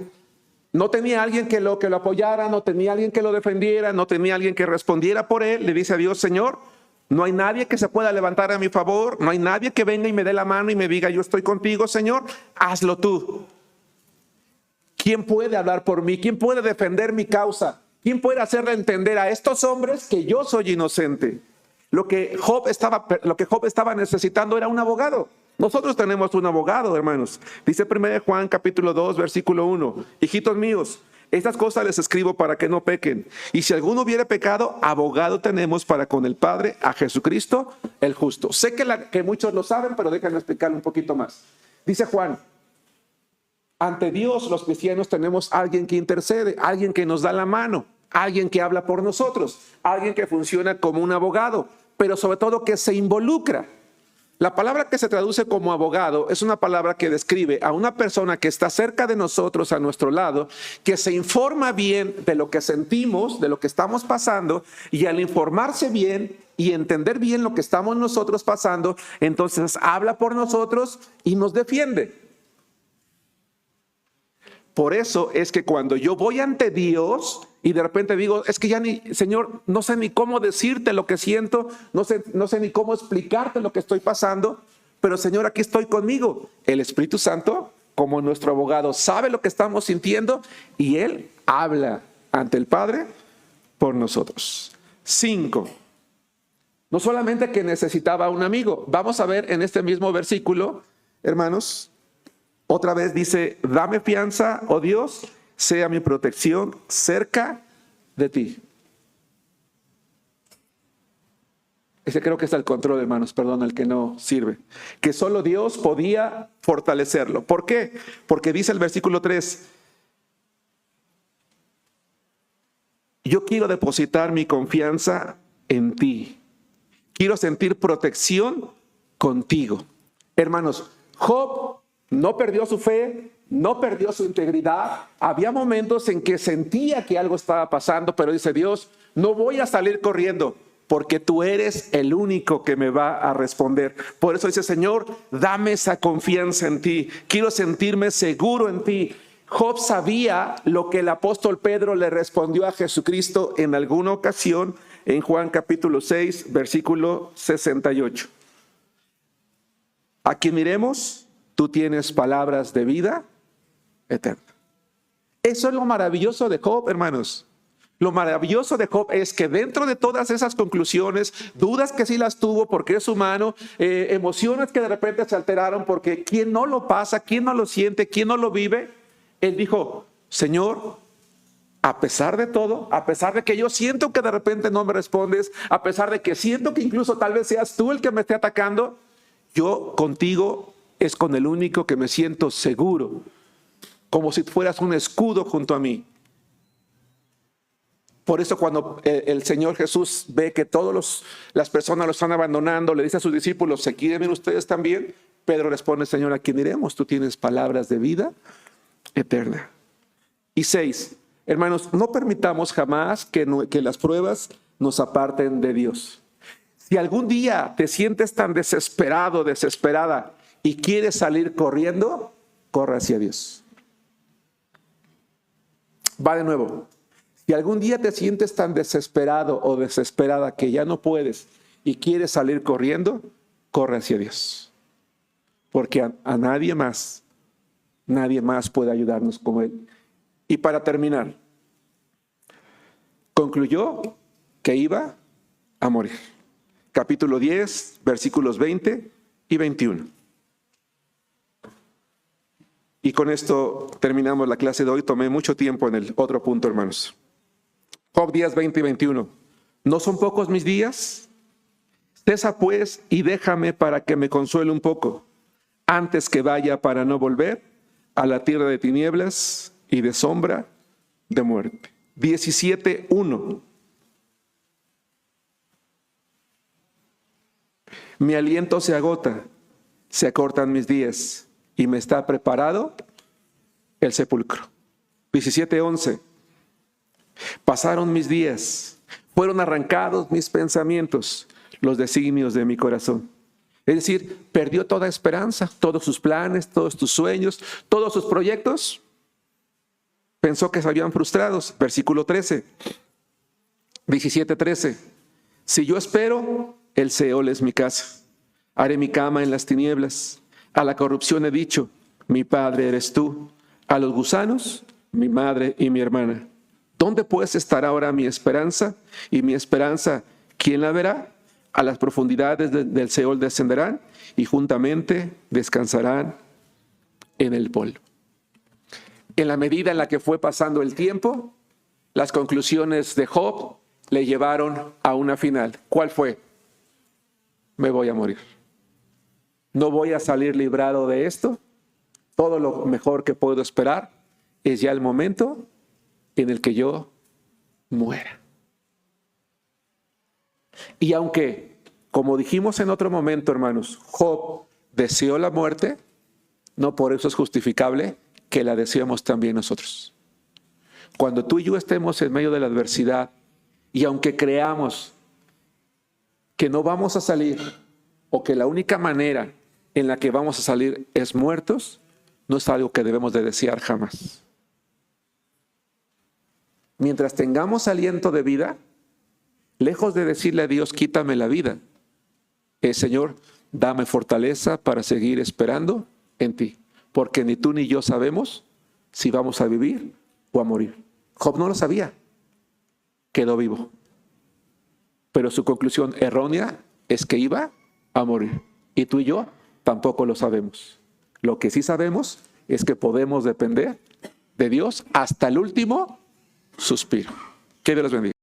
no tenía alguien que lo apoyara, no tenía alguien que lo defendiera, no tenía alguien que respondiera por él. Le dice a Dios, Señor, no hay nadie que se pueda levantar a mi favor, no hay nadie que venga y me dé la mano y me diga, yo estoy contigo, Señor, hazlo tú. ¿Quién puede hablar por mí? ¿Quién puede defender mi causa? ¿Quién puede hacerle entender a estos hombres que yo soy inocente? Lo que Job estaba necesitando era un abogado. Nosotros tenemos un abogado, hermanos. Dice 1 Juan capítulo 2, versículo 1. Hijitos míos, estas cosas les escribo para que no pequen. Y si alguno hubiere pecado, abogado tenemos para con el Padre, a Jesucristo el justo. Sé que muchos lo saben, pero déjenme explicarlo un poquito más. Dice Juan, ante Dios los cristianos tenemos alguien que intercede, alguien que nos da la mano, alguien que habla por nosotros, alguien que funciona como un abogado, pero sobre todo que se involucra. La palabra que se traduce como abogado es una palabra que describe a una persona que está cerca de nosotros, a nuestro lado, que se informa bien de lo que sentimos, de lo que estamos pasando, y al informarse bien y entender bien lo que estamos nosotros pasando, entonces habla por nosotros y nos defiende. Por eso es que cuando yo voy ante Dios y de repente digo, es que ya ni, Señor, no sé ni cómo decirte lo que siento, no sé ni cómo explicarte lo que estoy pasando, pero Señor, aquí estoy conmigo. El Espíritu Santo, como nuestro abogado, sabe lo que estamos sintiendo y Él habla ante el Padre por nosotros. 5. No solamente que necesitaba un amigo. Vamos a ver en este mismo versículo, hermanos, otra vez dice, dame fianza, oh Dios, sea mi protección cerca de ti. Ese creo que está el control, hermanos, perdón, el que no sirve. Que solo Dios podía fortalecerlo. ¿Por qué? Porque dice el versículo 3, yo quiero depositar mi confianza en ti. Quiero sentir protección contigo. Hermanos, Job no perdió su fe, no perdió su integridad. Había momentos en que sentía que algo estaba pasando, pero dice Dios, no voy a salir corriendo porque tú eres el único que me va a responder. Por eso dice, Señor, dame esa confianza en ti. Quiero sentirme seguro en ti. Job sabía lo que el apóstol Pedro le respondió a Jesucristo en alguna ocasión en Juan capítulo 6, versículo 68. A quien miremos, tú tienes palabras de vida eterna. Eso es lo maravilloso de Job, hermanos. Lo maravilloso de Job es que dentro de todas esas conclusiones, dudas que sí las tuvo porque es humano, emociones que de repente se alteraron porque ¿quién no lo pasa? ¿Quién no lo siente? ¿Quién no lo vive? Él dijo, Señor, a pesar de todo, a pesar de que yo siento que de repente no me respondes, a pesar de que siento que incluso tal vez seas tú el que me esté atacando, yo contigo es con el único que me siento seguro, como si fueras un escudo junto a mí. Por eso cuando el Señor Jesús ve que todas las personas lo están abandonando, le dice a sus discípulos, ¿se quieren ir ustedes también? Pedro responde, Señor, ¿a quién iremos? Tú tienes palabras de vida eterna. Y 6, hermanos, no permitamos jamás que las pruebas nos aparten de Dios. Si algún día te sientes tan desesperado, desesperada y quieres salir corriendo, corre hacia Dios. Va de nuevo. Si algún día te sientes tan desesperado o desesperada que ya no puedes y quieres salir corriendo, corre hacia Dios. Porque a nadie más puede ayudarnos como Él. Y para terminar, concluyó que iba a morir. Capítulo 10, versículos 20 y 21. Y con esto terminamos la clase de hoy. Tomé mucho tiempo en el otro punto, hermanos. Job 10, 20 y 21. ¿No son pocos mis días? Cesa pues y déjame para que me consuele un poco, antes que vaya para no volver a la tierra de tinieblas y de sombra de muerte. 17, 1. Mi aliento se agota, se acortan mis días y me está preparado el sepulcro. 17, 11. Pasaron mis días, fueron arrancados mis pensamientos, los designios de mi corazón. Es decir, perdió toda esperanza, todos sus planes, todos tus sueños, todos sus proyectos. Pensó que se habían frustrados. Versículo 13. 17, 13. Si yo espero, el Seol es mi casa. Haré mi cama en las tinieblas. A la corrupción he dicho, mi padre eres tú. A los gusanos, mi madre y mi hermana. ¿Dónde pues estará ahora mi esperanza? Y mi esperanza, ¿quién la verá? A las profundidades del Seol descenderán y juntamente descansarán en el polvo. En la medida en la que fue pasando el tiempo, las conclusiones de Job le llevaron a una final. ¿Cuál fue? Me voy a morir. No voy a salir librado de esto. Todo lo mejor que puedo esperar es ya el momento en el que yo muera. Y aunque, como dijimos en otro momento, hermanos, Job deseó la muerte, no por eso es justificable que la deseemos también nosotros. Cuando tú y yo estemos en medio de la adversidad, y aunque creamos que no vamos a salir, o que la única manera en la que vamos a salir es muertos, no es algo que debemos de desear jamás. Mientras tengamos aliento de vida, lejos de decirle a Dios, quítame la vida, Señor, dame fortaleza para seguir esperando en ti, porque ni tú ni yo sabemos si vamos a vivir o a morir. Job no lo sabía, quedó vivo, pero su conclusión errónea es que iba a morir, y tú y yo tampoco lo sabemos. Lo que sí sabemos es que podemos depender de Dios hasta el último suspiro. Que Dios los bendiga.